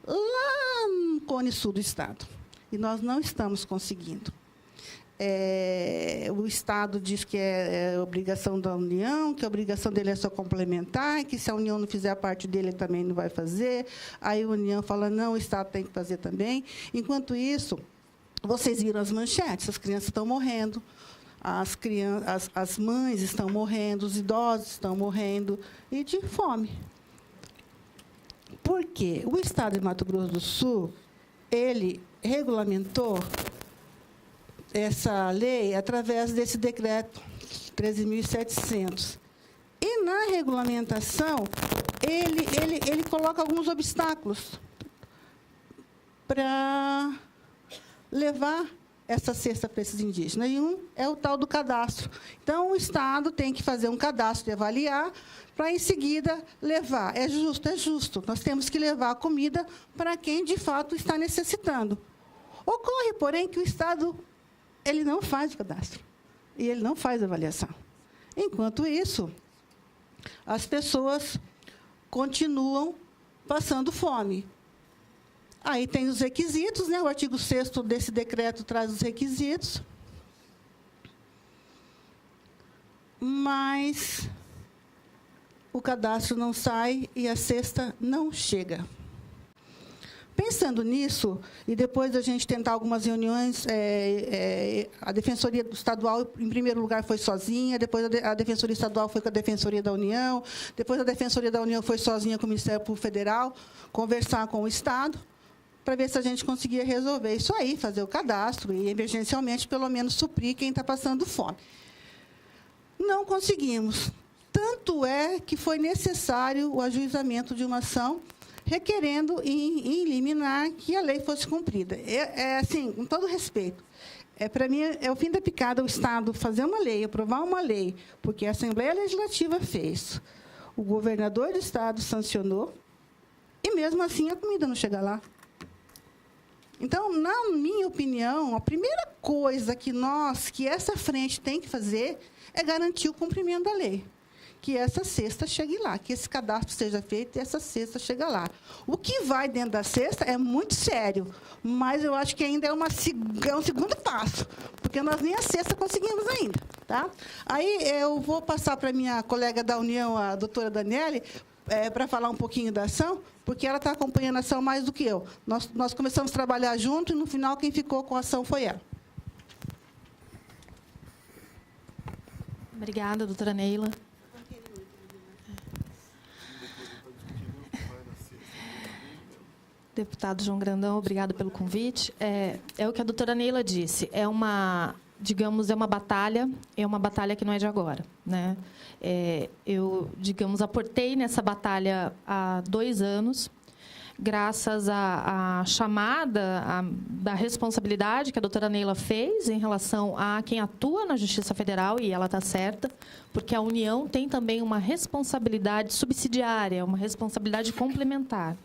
lá no Cone Sul do Estado. E nós não estamos conseguindo. O Estado diz que é obrigação da União, que a obrigação dele é só complementar, que se a União não fizer a parte dele, ele também não vai fazer. Aí a União fala, não, o Estado tem que fazer também. Enquanto isso, vocês viram as manchetes, as crianças estão morrendo, as mães estão morrendo, os idosos estão morrendo, e de fome. Por quê? O Estado de Mato Grosso do Sul, ele regulamentou essa lei através desse decreto 13.700. E, na regulamentação, ele coloca alguns obstáculos para levar essa cesta para esses indígenas. E um é o tal do cadastro. Então, o Estado tem que fazer um cadastro e avaliar para, em seguida, levar. É justo, é justo. Nós temos que levar a comida para quem, de fato, está necessitando. Ocorre, porém, que o Estado ele não faz o cadastro e ele não faz a avaliação. Enquanto isso, as pessoas continuam passando fome. Aí tem os requisitos, né? O artigo 6º desse decreto traz os requisitos. Mas o cadastro não sai e a cesta não chega. Pensando nisso, e depois da gente tentar algumas reuniões, a Defensoria Estadual, em primeiro lugar, foi sozinha, depois a Defensoria Estadual foi com a Defensoria da União, depois a Defensoria da União foi sozinha com o Ministério Público Federal, conversar com o Estado, para ver se a gente conseguia resolver isso aí, fazer o cadastro e, emergencialmente, pelo menos, suprir quem está passando fome. Não conseguimos. Tanto é que foi necessário o ajuizamento de uma ação requerendo em liminar que a lei fosse cumprida. Assim, com todo respeito, para mim, é o fim da picada o Estado fazer uma lei, aprovar uma lei, porque a Assembleia Legislativa fez, o governador do Estado sancionou, e, mesmo assim, a comida não chega lá. Então, na minha opinião, a primeira coisa que essa frente tem que fazer é garantir o cumprimento da lei. Que essa cesta chegue lá, que esse cadastro seja feito e essa cesta chegue lá. O que vai dentro da cesta é muito sério, mas eu acho que ainda é um segundo passo, porque nós nem a cesta conseguimos ainda. Tá? Aí eu vou passar para a minha colega da União, a doutora Daniele, para falar um pouquinho da ação, porque ela está acompanhando a ação mais do que eu. Nós começamos a trabalhar junto e, no final, quem ficou com a ação foi ela. Obrigada, doutora Neila. Deputado João Grandão, obrigado pelo convite. É o que a doutora Neila disse, é uma batalha, que não é de agora, né? Eu, aportei nessa batalha há 2 anos, graças à chamada da responsabilidade que a doutora Neila fez em relação a quem atua na Justiça Federal, e ela está certa, porque a União tem também uma responsabilidade subsidiária, uma responsabilidade complementar.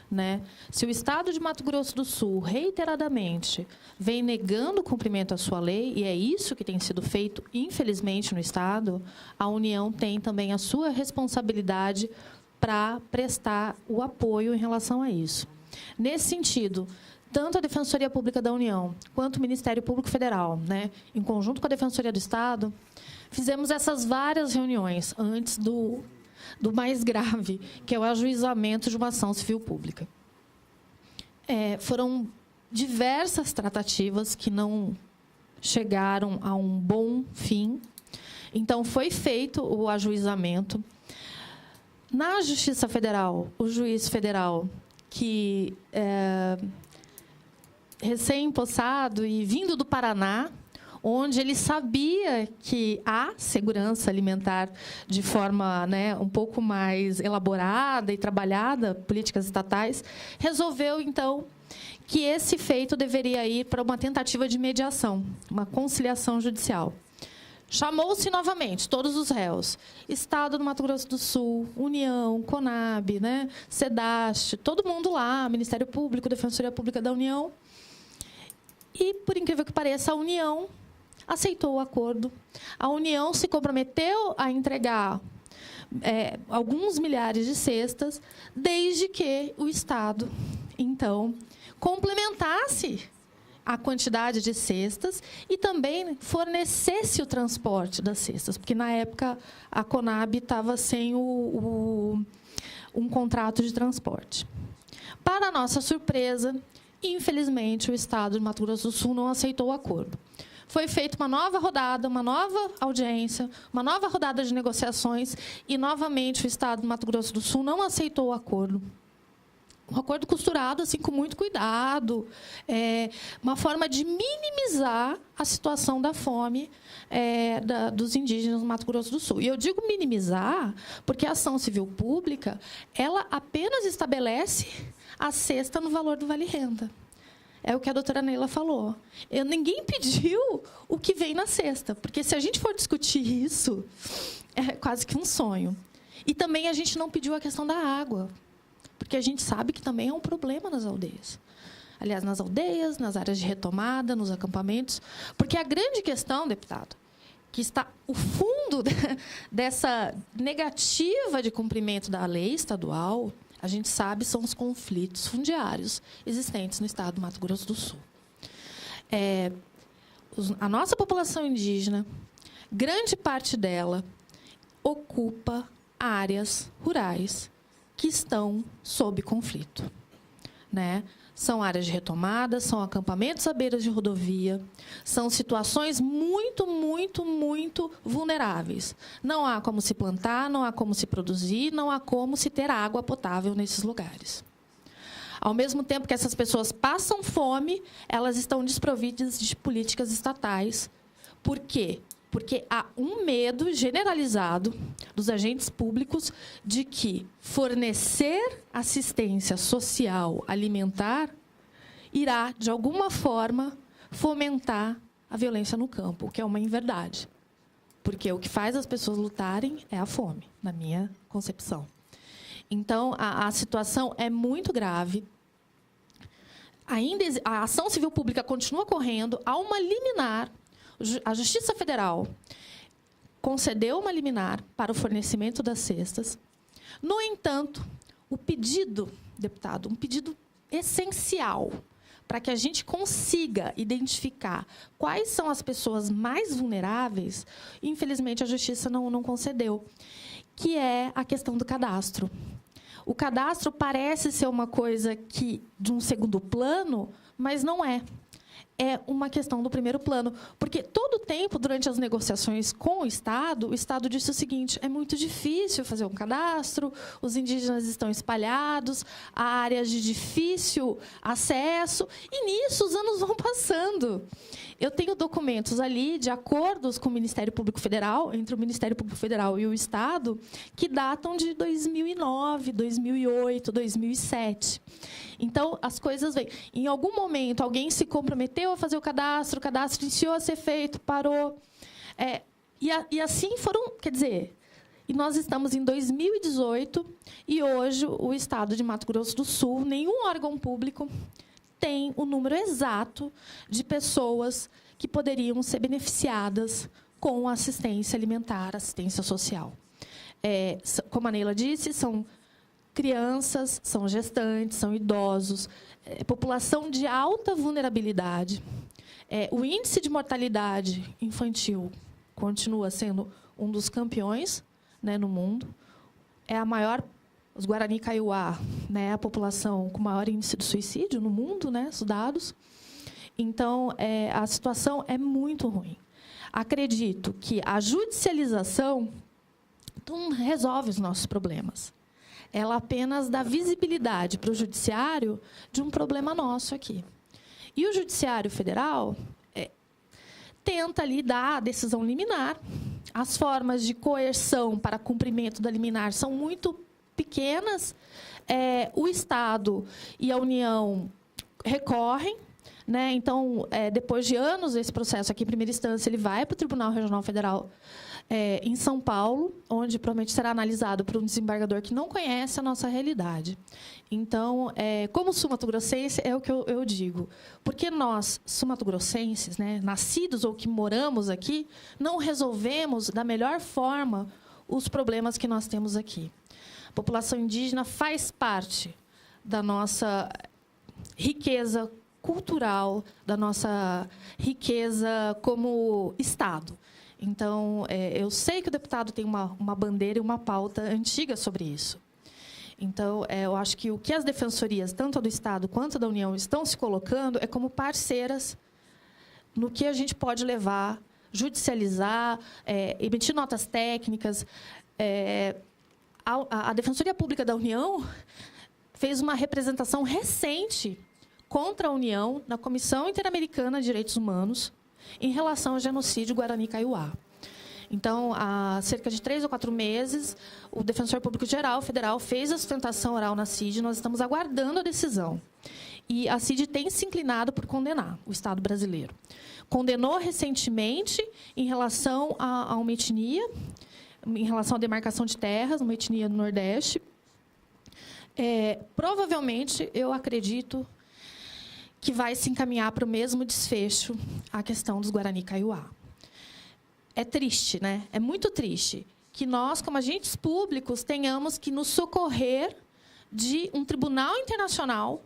Né? Se o Estado de Mato Grosso do Sul, reiteradamente, vem negando o cumprimento à sua lei, e é isso que tem sido feito, infelizmente, no Estado, a União tem também a sua responsabilidade para prestar o apoio em relação a isso. Nesse sentido, tanto a Defensoria Pública da União quanto o Ministério Público Federal, né, em conjunto com a Defensoria do Estado, fizemos essas várias reuniões antes do mais grave, que é o ajuizamento de uma ação civil pública. Foram diversas tratativas que não chegaram a um bom fim. Então, foi feito o ajuizamento. Na Justiça Federal, o juiz federal, que recém-possado e vindo do Paraná, onde ele sabia que há segurança alimentar de forma, né, um pouco mais elaborada e trabalhada, políticas estatais, resolveu, então, que esse feito deveria ir para uma tentativa de mediação, uma conciliação judicial. Chamou-se novamente todos os réus, Estado do Mato Grosso do Sul, União, CONAB, né, SEDAST, todo mundo lá, Ministério Público, Defensoria Pública da União. E, por incrível que pareça, a União aceitou o acordo. A União se comprometeu a entregar alguns milhares de cestas, desde que o Estado, então, complementasse a quantidade de cestas e também fornecesse o transporte das cestas, porque, na época, a CONAB estava sem um contrato de transporte. Para nossa surpresa, infelizmente, o Estado de Mato Grosso do Sul não aceitou o acordo. Foi feita uma nova rodada, uma nova audiência, uma nova rodada de negociações e, novamente, o Estado de Mato Grosso do Sul não aceitou o acordo. Um acordo costurado assim, com muito cuidado, uma forma de minimizar a situação da fome dos indígenas do Mato Grosso do Sul. E eu digo minimizar porque a ação civil pública ela apenas estabelece a cesta no valor do vale-renda. é o que a doutora Neila falou. Ninguém pediu o que vem na cesta, porque se a gente for discutir isso, é quase que um sonho. E também a gente não pediu a questão da água, porque a gente sabe que também é um problema nas aldeias. Aliás, nas aldeias, nas áreas de retomada, nos acampamentos. Porque a grande questão, deputado, que está o fundo dessa negativa de cumprimento da lei estadual, a gente sabe, são os conflitos fundiários existentes no estado do Mato Grosso do Sul. A nossa população indígena, grande parte dela, ocupa áreas rurais que estão sob conflito, né? São áreas de retomada, são acampamentos à beira de rodovia, são situações muito, muito, muito vulneráveis. Não há como se plantar, não há como se produzir, não há como se ter água potável nesses lugares. Ao mesmo tempo que essas pessoas passam fome, elas estão desprovidas de políticas estatais. Por quê? Porque há um medo generalizado dos agentes públicos de que fornecer assistência social, alimentar, irá, de alguma forma, fomentar a violência no campo, o que é uma inverdade. Porque o que faz as pessoas lutarem é a fome, na minha concepção. Então, a situação é muito grave. Ainda a ação civil pública continua correndo. Há uma liminar. A Justiça Federal concedeu uma liminar para o fornecimento das cestas. No entanto, o pedido, deputado, um pedido essencial para que a gente consiga identificar quais são as pessoas mais vulneráveis, infelizmente, a Justiça não concedeu, que é a questão do cadastro. O cadastro parece ser uma coisa que de um segundo plano, mas não é. É uma questão do primeiro plano. Porque todo o tempo, durante as negociações com o Estado disse o seguinte: é muito difícil fazer um cadastro, os indígenas estão espalhados, há áreas de difícil acesso, e nisso os anos vão passando. Eu tenho documentos ali de acordos com o Ministério Público Federal, entre o Ministério Público Federal e o Estado, que datam de 2009, 2008, 2007. Então, as coisas vêm. Em algum momento, alguém se comprometeu a fazer o cadastro iniciou a ser feito, parou. E assim foram, quer dizer, e nós estamos em 2018, e hoje o Estado de Mato Grosso do Sul, nenhum órgão público tem o número exato de pessoas que poderiam ser beneficiadas com assistência alimentar, assistência social. Como a Neila disse, são crianças, são gestantes, são idosos, população de alta vulnerabilidade. O índice de mortalidade infantil continua sendo um dos campeões, né, no mundo. É a maior, os Guarani Kaiowá, né, a população com maior índice de suicídio no mundo, né, os dados. Então, a situação é muito ruim. Acredito que a judicialização não resolve os nossos problemas. Ela apenas dá visibilidade para o judiciário de um problema nosso aqui. E o Judiciário Federal tenta ali dar a decisão liminar. As formas de coerção para cumprimento da liminar são muito pequenas. O Estado e a União recorrem, né? Então, depois de anos, esse processo aqui, em primeira instância, ele vai para o Tribunal Regional Federal em São Paulo, onde provavelmente será analisado por um desembargador que não conhece a nossa realidade. Então, como sul-mato-grossense, é o que eu digo. Porque nós, sul-mato-grossenses, né, nascidos ou que moramos aqui, não resolvemos da melhor forma os problemas que nós temos aqui. A população indígena faz parte da nossa riqueza cultural, da nossa riqueza como Estado. Então, eu sei que o deputado tem uma bandeira e uma pauta antiga sobre isso. Então, eu acho que o que as defensorias, tanto a do Estado quanto a da União, estão se colocando é como parceiras no que a gente pode levar, judicializar, emitir notas técnicas. A Defensoria Pública da União fez uma representação recente contra a União na Comissão Interamericana de Direitos Humanos em relação ao genocídio Guarani Kaiowá. Então, há cerca de 3 ou 4 meses, o Defensor Público Geral Federal fez a sustentação oral na CID, nós estamos aguardando a decisão. E a CID tem se inclinado por condenar o Estado brasileiro. Condenou recentemente em relação a uma etnia, em relação à demarcação de terras, uma etnia do Nordeste. Provavelmente, eu acredito que vai se encaminhar para o mesmo desfecho a questão dos Guarani Kaiowá. É triste, né? É muito triste que nós, como agentes públicos, tenhamos que nos socorrer de um tribunal internacional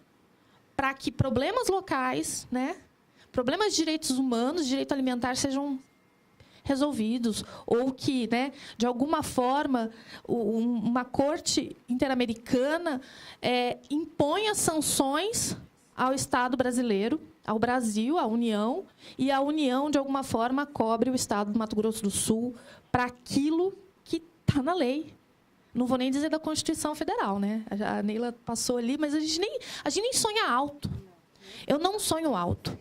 para que problemas locais, né, problemas de direitos humanos, de direito alimentar, sejam resolvidos, ou que, né, de alguma forma, uma corte interamericana imponha sanções ao Estado brasileiro, ao Brasil, à União, e a União, de alguma forma, cobre o Estado do Mato Grosso do Sul para aquilo que está na lei. Não vou nem dizer da Constituição Federal, né? A Neila passou ali, mas a gente nem sonha alto. Eu não sonho alto.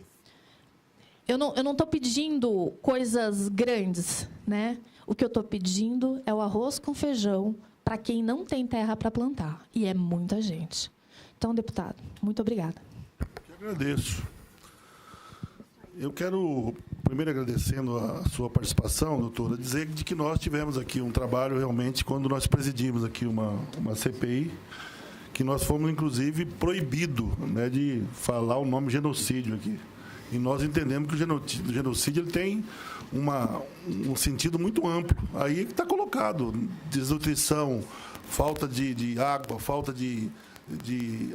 Eu não estou pedindo coisas grandes, né? O que eu estou pedindo é o arroz com feijão para quem não tem terra para plantar. E é muita gente. Então, deputado, muito obrigada. Eu agradeço. Eu quero, primeiro, agradecendo a sua participação, doutora, dizer de que nós tivemos aqui um trabalho, realmente, quando nós presidimos aqui uma CPI, que nós fomos, inclusive, proibidos, né, de falar o nome genocídio aqui. E nós entendemos que o genocídio ele tem um sentido muito amplo. Aí é que está colocado desnutrição, falta de água, falta de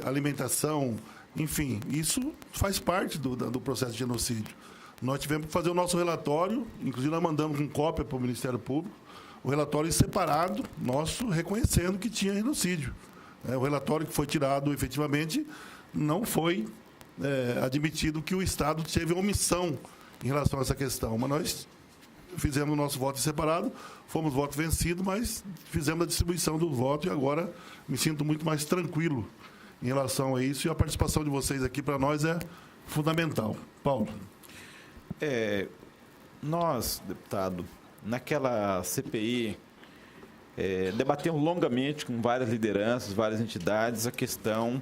alimentação, enfim, isso faz parte do processo de genocídio. Nós tivemos que fazer o nosso relatório, inclusive nós mandamos com cópia para o Ministério Público, o relatório separado, nosso, reconhecendo que tinha genocídio. O relatório que foi tirado, efetivamente, não foi admitido que o Estado teve omissão em relação a essa questão. Mas nós fizemos o nosso voto separado, fomos voto vencido, mas fizemos a distribuição do voto e agora me sinto muito mais tranquilo em relação a isso, e a participação de vocês aqui para nós é fundamental. Paulo. Nós, deputado, naquela CPI, debatemos longamente com várias lideranças, várias entidades, a questão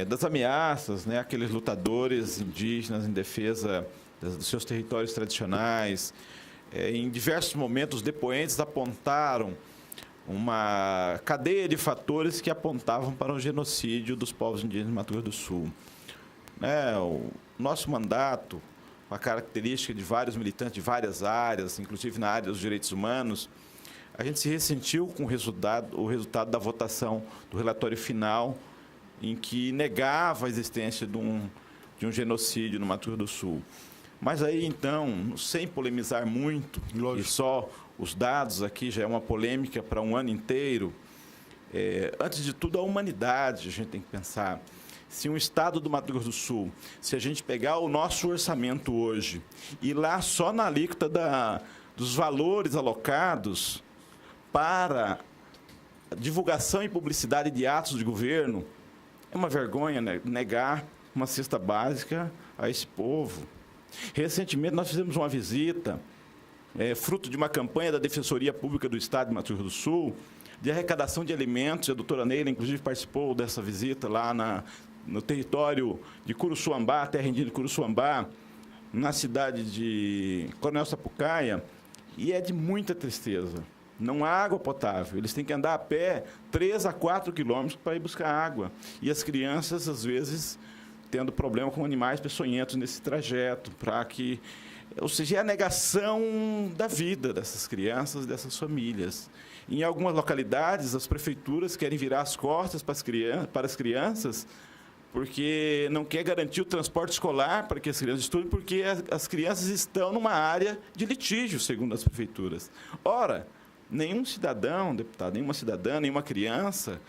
das ameaças, né, aqueles lutadores indígenas em defesa dos seus territórios tradicionais. Em diversos momentos, os depoentes apontaram uma cadeia de fatores que apontavam para o genocídio dos povos indígenas do Mato Grosso do Sul. O nosso mandato, com a característica de vários militantes de várias áreas, inclusive na área dos direitos humanos, a gente se ressentiu com o resultado da votação do relatório final, em que negava a existência de um genocídio no Mato Grosso do Sul. Mas aí, então, sem polemizar muito, e só os dados aqui já é uma polêmica para um ano inteiro, antes de tudo, a humanidade, a gente tem que pensar. Se um estado do Mato Grosso do Sul, se a gente pegar o nosso orçamento hoje, e lá só na alíquota dos valores alocados para divulgação e publicidade de atos de governo, é uma vergonha, né, negar uma cesta básica a esse povo. Recentemente, nós fizemos uma visita, fruto de uma campanha da Defensoria Pública do Estado de Mato Grosso do Sul, de arrecadação de alimentos. A doutora Neila, inclusive, participou dessa visita lá no território de Curuçuambá, terra indígena de Curuçuambá, na cidade de Coronel Sapucaia, e é de muita tristeza. Não há água potável. Eles têm que andar a pé 3 a 4 quilômetros para ir buscar água. E as crianças, às vezes, tendo problema com animais peçonhentos nesse trajeto, ou seja, é a negação da vida dessas crianças, dessas famílias. Em algumas localidades, as prefeituras querem virar as costas para as crianças, porque não quer garantir o transporte escolar para que as crianças estudem, porque as crianças estão numa área de litígio, segundo as prefeituras. Ora, nenhum cidadão, deputado, nenhuma cidadã, nenhuma criança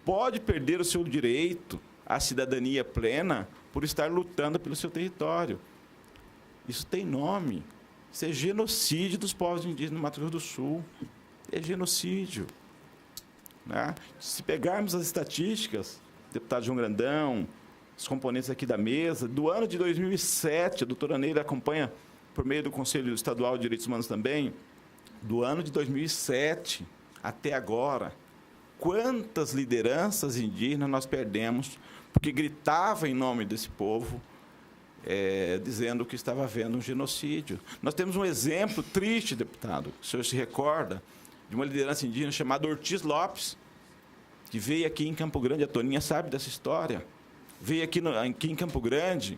pode perder o seu direito à cidadania plena por estar lutando pelo seu território. Isso tem nome. Isso é genocídio dos povos indígenas do Mato Grosso do Sul. É genocídio. Né? Se pegarmos as estatísticas, deputado João Grandão, os componentes aqui da mesa, do ano de 2007, a doutora Neila acompanha, por meio do Conselho Estadual de Direitos Humanos também, do ano de 2007 até agora, quantas lideranças indígenas nós perdemos porque gritava em nome desse povo, dizendo que estava havendo um genocídio. Nós temos um exemplo triste, deputado, o senhor se recorda, de uma liderança indígena chamada Ortiz Lopes, que veio aqui em Campo Grande, a Toninha sabe dessa história, veio aqui em Campo Grande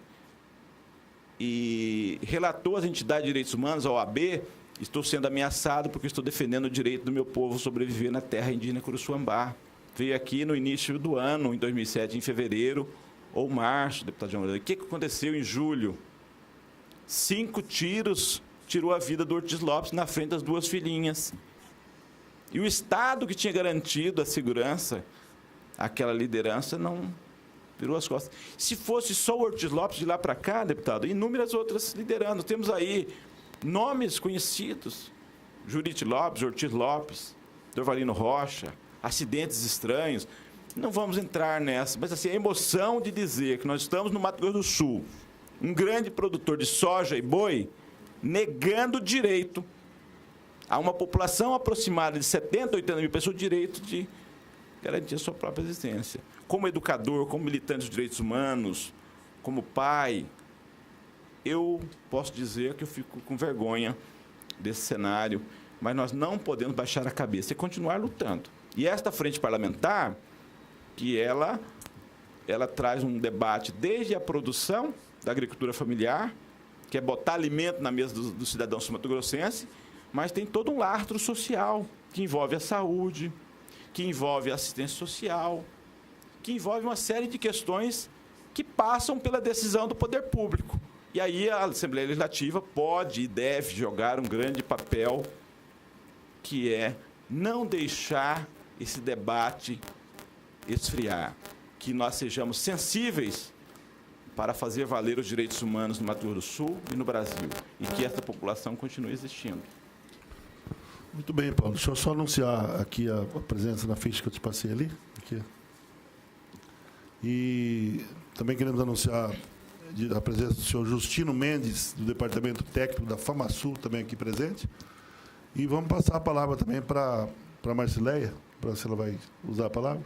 e relatou às entidades de direitos humanos, à OAB, estou sendo ameaçado porque estou defendendo o direito do meu povo sobreviver na terra indígena Curuçuambá. Veio aqui no início do ano, em 2007, em fevereiro ou março, deputado João Moreira. O que aconteceu em julho? 5 tiros tirou a vida do Ortiz Lopes na frente das 2 filhinhas. E o Estado que tinha garantido a segurança, aquela liderança, não virou as costas. Se fosse só o Ortiz Lopes de lá para cá, deputado, inúmeras outras lideranças. Temos aí nomes conhecidos, Jurite Lopes, Ortiz Lopes, Dorvalino Rocha, acidentes estranhos. Não vamos entrar nessa, mas assim, a emoção de dizer que nós estamos no Mato Grosso do Sul, um grande produtor de soja e boi, negando o direito a uma população aproximada de 70, 80 mil pessoas o direito de garantir a sua própria existência. Como educador, como militante dos direitos humanos, como pai, eu posso dizer que eu fico com vergonha desse cenário, mas nós não podemos baixar a cabeça e continuar lutando. E esta frente parlamentar, que ela traz um debate desde a produção da agricultura familiar, que é botar alimento na mesa do cidadão sul-mato-grossense, mas tem todo um lastro social, que envolve a saúde, que envolve a assistência social, que envolve uma série de questões que passam pela decisão do poder público. E aí a Assembleia Legislativa pode e deve jogar um grande papel, que é não deixar esse debate esfriar, que nós sejamos sensíveis para fazer valer os direitos humanos no Mato Grosso do Sul e no Brasil, e que essa população continue existindo. Muito bem, Paulo. Deixa eu só anunciar aqui a presença na ficha que eu te passei ali. Aqui. E também queremos anunciar a presença do senhor Justino Mendes, do Departamento Técnico da FamaSul, também aqui presente. E vamos passar a palavra também para a Marcileia, para se ela vai usar a palavra.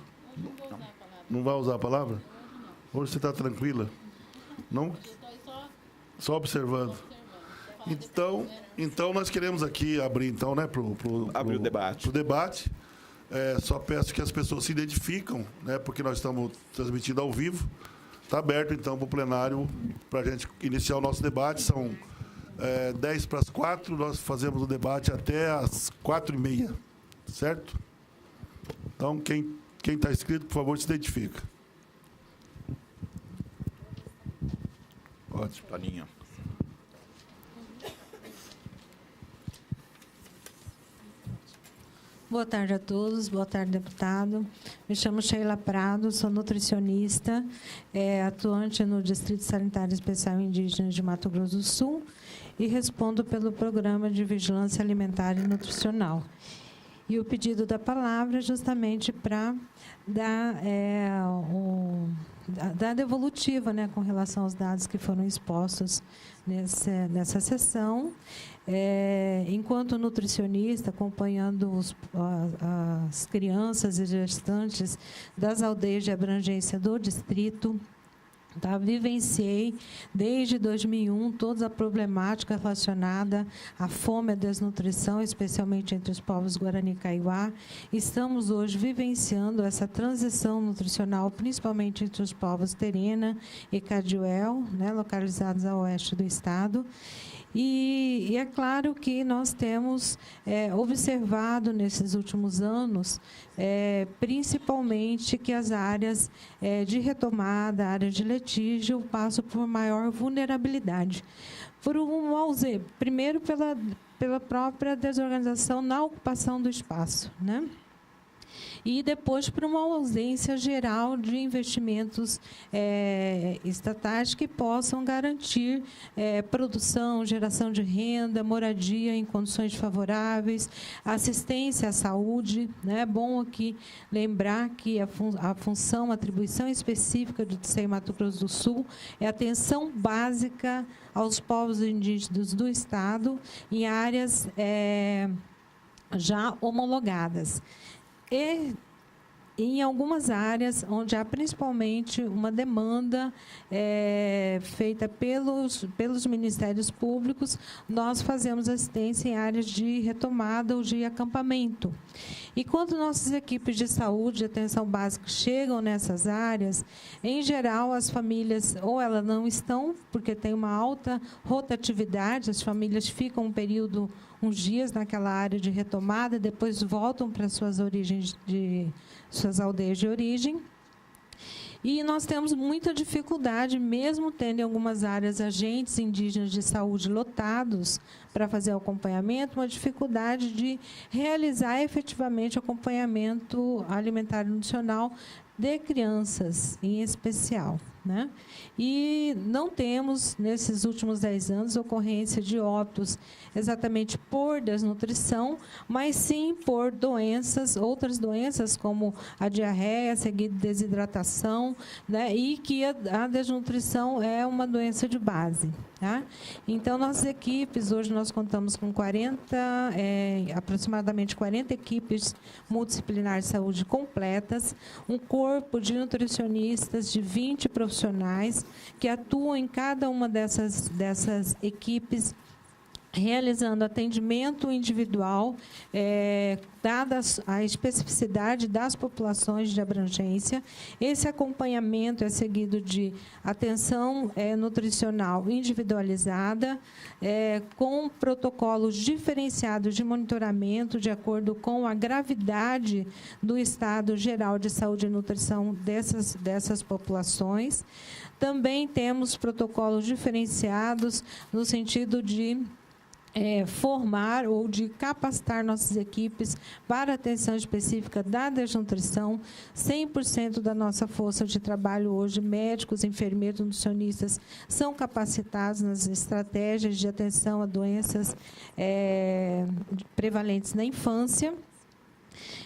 Não vai usar a palavra? Hoje você está tranquila? Não? Só observando. Então, nós queremos aqui abrir, então, né, abrir o debate. Pro debate. Só peço que as pessoas se identificam, né, porque nós estamos transmitindo ao vivo. Está aberto, então, para o plenário, para a gente iniciar o nosso debate. São 10 para as 4, nós fazemos o debate até as 4h30, certo? Então, quem está inscrito, por favor, se identifica. Ótimo. Toninha. Boa tarde a todos, boa tarde, deputado. Me chamo Sheila Prado, sou nutricionista, atuante no Distrito Sanitário Especial Indígena de Mato Grosso do Sul e respondo pelo Programa de Vigilância Alimentar e Nutricional. E o pedido da palavra é justamente para dar devolutiva, né, com relação aos dados que foram expostos nessa sessão. Enquanto nutricionista, acompanhando as crianças e gestantes das aldeias de abrangência do distrito, vivenciei, desde 2001, toda a problemática relacionada à fome e à desnutrição, especialmente entre os povos Guarani Kaiowá. Estamos hoje vivenciando essa transição nutricional, principalmente entre os povos Terena e Cadiuel, né, localizados a oeste do estado. E é claro que nós temos observado nesses últimos anos, principalmente, que as áreas de retomada, áreas de litígio, passam por maior vulnerabilidade. Primeiro, pela própria desorganização na ocupação do espaço, né? E depois por uma ausência geral de investimentos estatais que possam garantir produção, geração de renda, moradia em condições favoráveis, assistência à saúde. É bom aqui lembrar que a função, a atribuição específica do TCE Mato Grosso do Sul é a atenção básica aos povos indígenas do Estado em áreas já homologadas. E em algumas áreas onde há principalmente uma demanda feita pelos ministérios públicos, nós fazemos assistência em áreas de retomada ou de acampamento. E quando nossas equipes de saúde e atenção básica chegam nessas áreas, em geral, as famílias, ou elas não estão, porque tem uma alta rotatividade, as famílias ficam um período, uns dias naquela área de retomada, depois voltam para suas origens suas aldeias de origem. E nós temos muita dificuldade, mesmo tendo em algumas áreas agentes indígenas de saúde lotados para fazer o acompanhamento, uma dificuldade de realizar efetivamente o acompanhamento alimentar e nutricional de crianças, em especial. Né? E não temos, nesses últimos 10 anos, ocorrência de óbitos exatamente por desnutrição, mas sim por doenças, outras doenças, como a diarreia, seguida de desidratação, né? E que a desnutrição é uma doença de base. Tá? Então, nossas equipes, hoje nós contamos com aproximadamente 40 equipes multidisciplinares de saúde completas, um corpo de nutricionistas de 20 profissionais que atuam em cada uma dessas equipes, realizando atendimento individual, dada a especificidade das populações de abrangência. Esse acompanhamento é seguido de atenção nutricional individualizada, com protocolos diferenciados de monitoramento, de acordo com a gravidade do estado geral de saúde e nutrição dessas populações. Também temos protocolos diferenciados no sentido de formar ou de capacitar nossas equipes para a atenção específica da desnutrição. 100% da nossa força de trabalho hoje, médicos, enfermeiros, nutricionistas, são capacitados nas estratégias de atenção a doenças prevalentes na infância.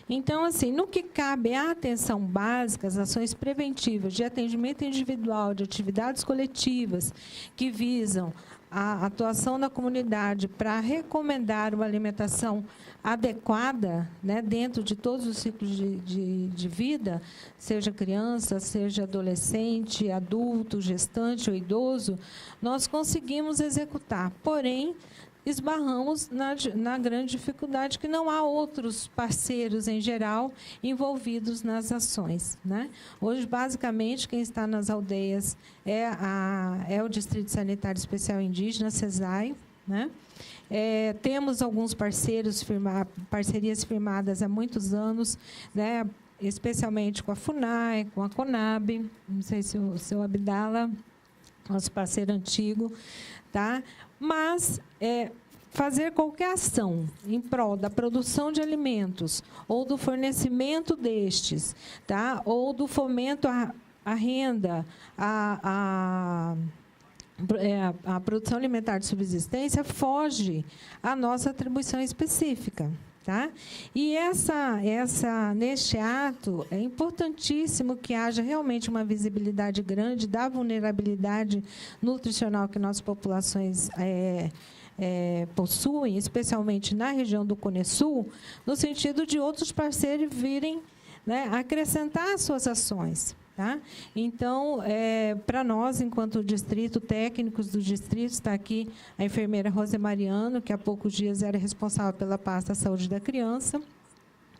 Então, assim, no que cabe à atenção básica, as ações preventivas de atendimento individual, de atividades coletivas que visam a atuação na comunidade para recomendar uma alimentação adequada, né, dentro de todos os ciclos de vida, seja criança, seja adolescente, adulto, gestante ou idoso, nós conseguimos executar. Porém, esbarramos na grande dificuldade que não há outros parceiros, em geral, envolvidos nas ações. Né? Hoje, basicamente, quem está nas aldeias é o Distrito Sanitário Especial Indígena, CESAI. Né? Temos alguns parcerias firmadas há muitos anos, né? Especialmente com a FUNAI, com a CONAB, não sei se o seu Abdala, nosso parceiro antigo, tá? Mas fazer qualquer ação em prol da produção de alimentos ou do fornecimento destes, tá? Ou do fomento à renda, à produção alimentar de subsistência, foge à nossa atribuição específica. Tá? E neste ato, é importantíssimo que haja realmente uma visibilidade grande da vulnerabilidade nutricional que nossas populações possuem, especialmente na região do Cone Sul, no sentido de outros parceiros virem, né, acrescentar as suas ações. Tá? Então, para nós, enquanto distrito, técnicos do distrito, está aqui a enfermeira Rosemariano, que há poucos dias era responsável pela pasta Saúde da Criança.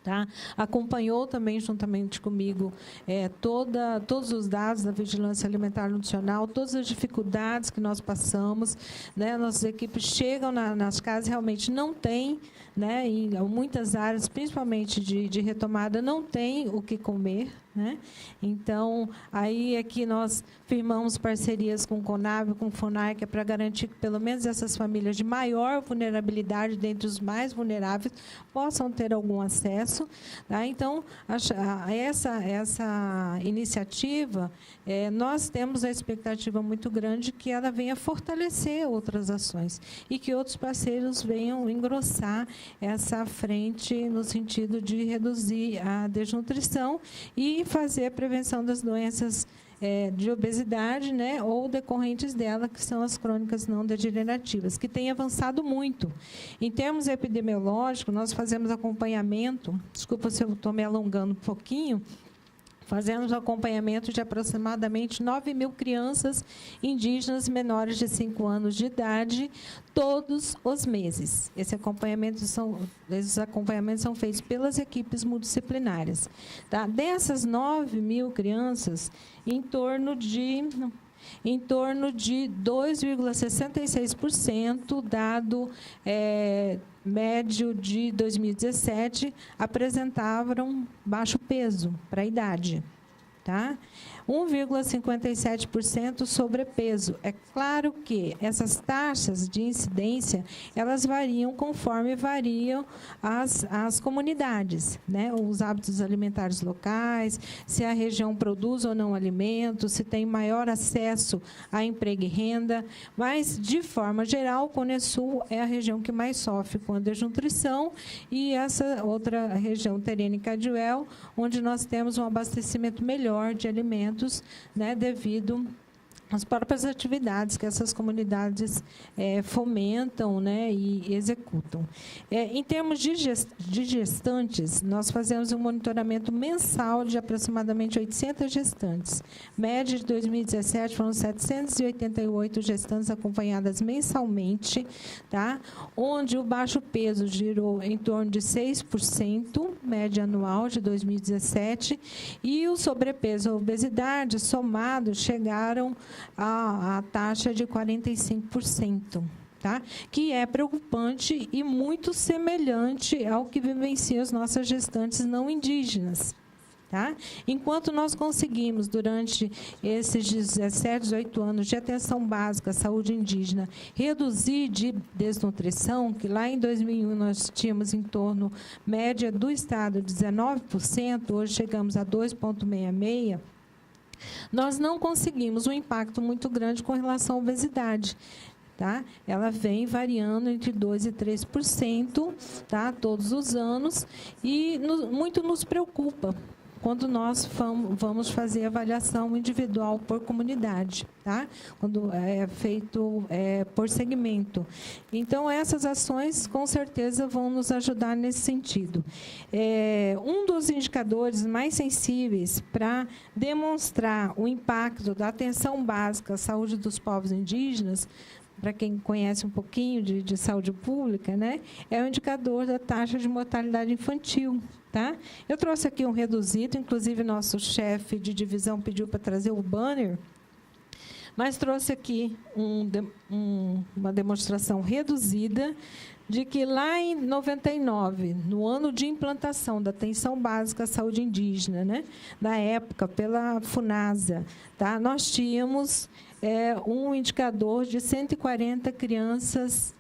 Tá? Acompanhou também, juntamente comigo, todos os dados da vigilância alimentar e nutricional, todas as dificuldades que nós passamos. Né? Nossas equipes chegam nas casas, realmente não tem, né? Em muitas áreas, principalmente de retomada, não tem o que comer. Né? Então, aí é que nós firmamos parcerias com o CONAB, com o FUNAI, que é para garantir que, pelo menos, essas famílias de maior vulnerabilidade, dentre os mais vulneráveis, possam ter algum acesso. Tá? Então, essa iniciativa, nós temos a expectativa muito grande que ela venha fortalecer outras ações e que outros parceiros venham engrossar essa frente no sentido de reduzir a desnutrição e fazer a prevenção das doenças de obesidade, né, ou decorrentes dela, que são as crônicas não degenerativas, que têm avançado muito. Em termos epidemiológicos, nós fazemos acompanhamento, desculpa se eu estou me alongando um pouquinho, fazemos acompanhamento de aproximadamente 9.000 crianças indígenas menores de 5 anos de idade, todos os meses. Esses acompanhamentos são feitos pelas equipes multidisciplinares. Tá? Dessas 9.000 crianças, em torno de 2,66%, dado médio de 2017, apresentavam baixo peso para a idade. Tá? 1,57% sobrepeso. É claro que essas taxas de incidência, elas variam conforme variam as comunidades, né? Os hábitos alimentares locais, se a região produz ou não alimentos, se tem maior acesso a emprego e renda, mas, de forma geral, o Cone Sul é a região que mais sofre com a desnutrição, e essa outra região, Terena e Caduel, onde nós temos um abastecimento melhor de alimentos, né, devido às próprias atividades que essas comunidades fomentam, né, e executam. Em termos de gestantes, nós fazemos um monitoramento mensal de aproximadamente 800 gestantes. Média de 2017 foram 788 gestantes acompanhadas mensalmente, tá? Onde o baixo peso girou em torno de 6%, média anual de 2017, e o sobrepeso e a obesidade somados chegaram a taxa de 45%, tá? Que é preocupante e muito semelhante ao que vivenciam as nossas gestantes não indígenas. Tá? Enquanto nós conseguimos, durante esses 17, 18 anos de atenção básica à saúde indígena, reduzir de desnutrição, que lá em 2001 nós tínhamos em torno, média do Estado, 19%, hoje chegamos a 2,66%, nós não conseguimos um impacto muito grande com relação à obesidade. Tá? Ela vem variando entre 2% e 3%, tá? Todos os anos, e muito nos preocupa quando nós vamos fazer avaliação individual por comunidade, tá? Quando é feito por segmento. Então, essas ações, com certeza, vão nos ajudar nesse sentido. Um dos indicadores mais sensíveis para demonstrar o impacto da atenção básica à saúde dos povos indígenas, para quem conhece um pouquinho de saúde pública, né, é o indicador da taxa de mortalidade infantil. Tá? Eu trouxe aqui um reduzido, inclusive nosso chefe de divisão pediu para trazer o banner, mas trouxe aqui uma demonstração reduzida de que lá em 99, no ano de implantação da atenção básica à saúde indígena, né, da época, pela FUNASA, tá, nós tínhamos um indicador de 140 crianças,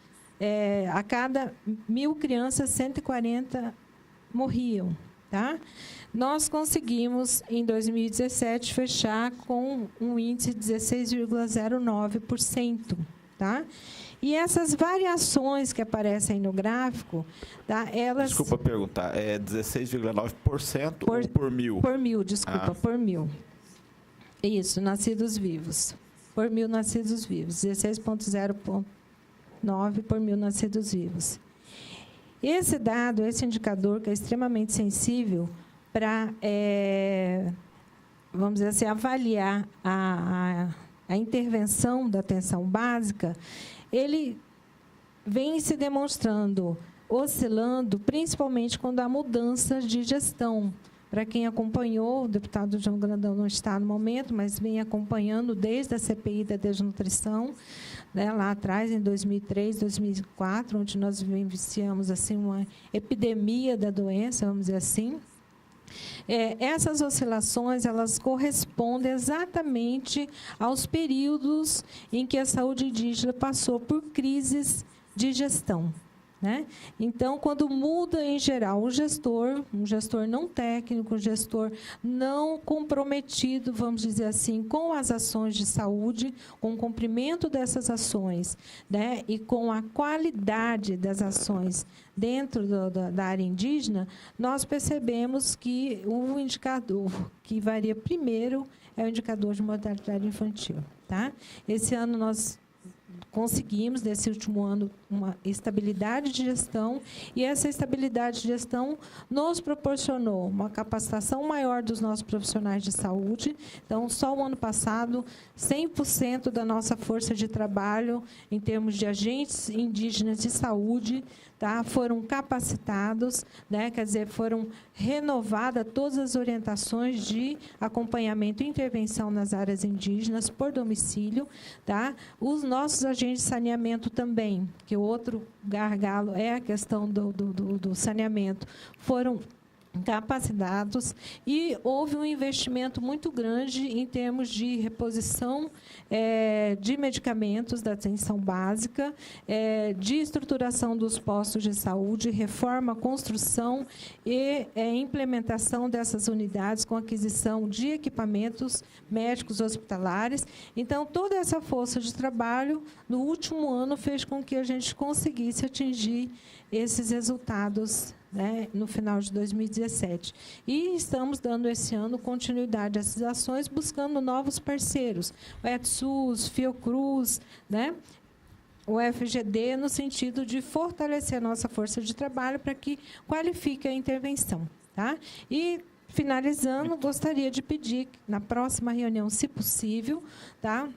a cada 1.000 crianças, 140 morriam. Tá? Nós conseguimos, em 2017, fechar com um índice de 16,09%. Tá? E essas variações que aparecem no gráfico, tá, elas... Desculpa perguntar, é 16,9% ou por mil? Por mil, desculpa, por mil. Isso, nascidos vivos. Por mil nascidos vivos, 16,09 por mil nascidos vivos. Esse dado, esse indicador, que é extremamente sensível para, vamos dizer assim, avaliar a intervenção da atenção básica, ele vem se demonstrando, oscilando, principalmente quando há mudança de gestão. Para quem acompanhou, o deputado João Grandão não está no momento, mas vem acompanhando desde a CPI da desnutrição, né, lá atrás, em 2003, 2004, onde nós vivenciamos assim, uma epidemia da doença, vamos dizer assim. Essas oscilações, elas correspondem exatamente aos períodos em que a saúde indígena passou por crises de gestão. Né? Então, quando muda, em geral, um gestor não técnico, um gestor não comprometido, vamos dizer assim, com as ações de saúde, com o cumprimento dessas ações, né? E com a qualidade das ações dentro da área indígena, nós percebemos que o indicador que varia primeiro é o indicador de mortalidade infantil. Tá? Esse ano nós conseguimos, nesse último ano, uma estabilidade de gestão, e essa estabilidade de gestão nos proporcionou uma capacitação maior dos nossos profissionais de saúde. Então, só o ano passado, 100% da nossa força de trabalho, em termos de agentes indígenas de saúde, tá, foram capacitados, né, quer dizer, foram renovadas todas as orientações de acompanhamento e intervenção nas áreas indígenas por domicílio. Tá? Os nossos agentes de saneamento também, que o outro gargalo é a questão do saneamento, foram capacitados, e houve um investimento muito grande em termos de reposição de medicamentos da atenção básica, de estruturação dos postos de saúde, reforma, construção e implementação dessas unidades com aquisição de equipamentos médicos hospitalares. Então, toda essa força de trabalho, no último ano, fez com que a gente conseguisse atingir esses resultados, né, no final de 2017. E estamos dando esse ano continuidade a essas ações, buscando novos parceiros, o ETSUS, Fiocruz, né, o FGD, no sentido de fortalecer a nossa força de trabalho para que qualifique a intervenção. Tá? E, finalizando, gostaria de pedir, na próxima reunião, se possível, tá,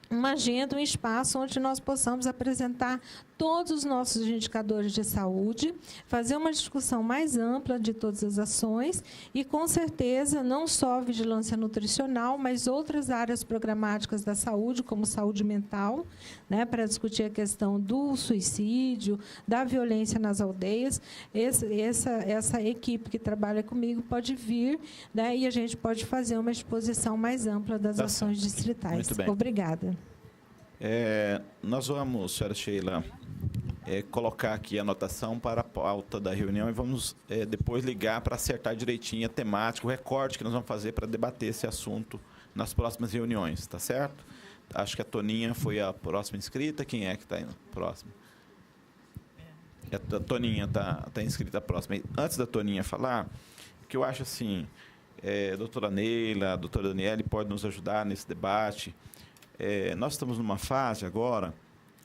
uma agenda, um espaço onde nós possamos apresentar todos os nossos indicadores de saúde, fazer uma discussão mais ampla de todas as ações e, com certeza, não só a vigilância nutricional, mas outras áreas programáticas da saúde, como saúde mental, né, para discutir a questão do suicídio, da violência nas aldeias. Essa equipe que trabalha comigo pode vir, né, e a gente pode fazer uma exposição mais ampla das ações distritais. Muito bem. Obrigada. Nós vamos, senhora Sheila, colocar aqui a anotação para a pauta da reunião e vamos depois ligar para acertar direitinho a temática, o recorte que nós vamos fazer para debater esse assunto nas próximas reuniões, tá certo? Acho que a Toninha foi a próxima inscrita. Quem é que está indo próximo? A Toninha está inscrita a próxima. Antes da Toninha falar, que eu acho assim, a doutora Neila, a doutora Daniele pode nos ajudar nesse debate. Nós estamos numa fase agora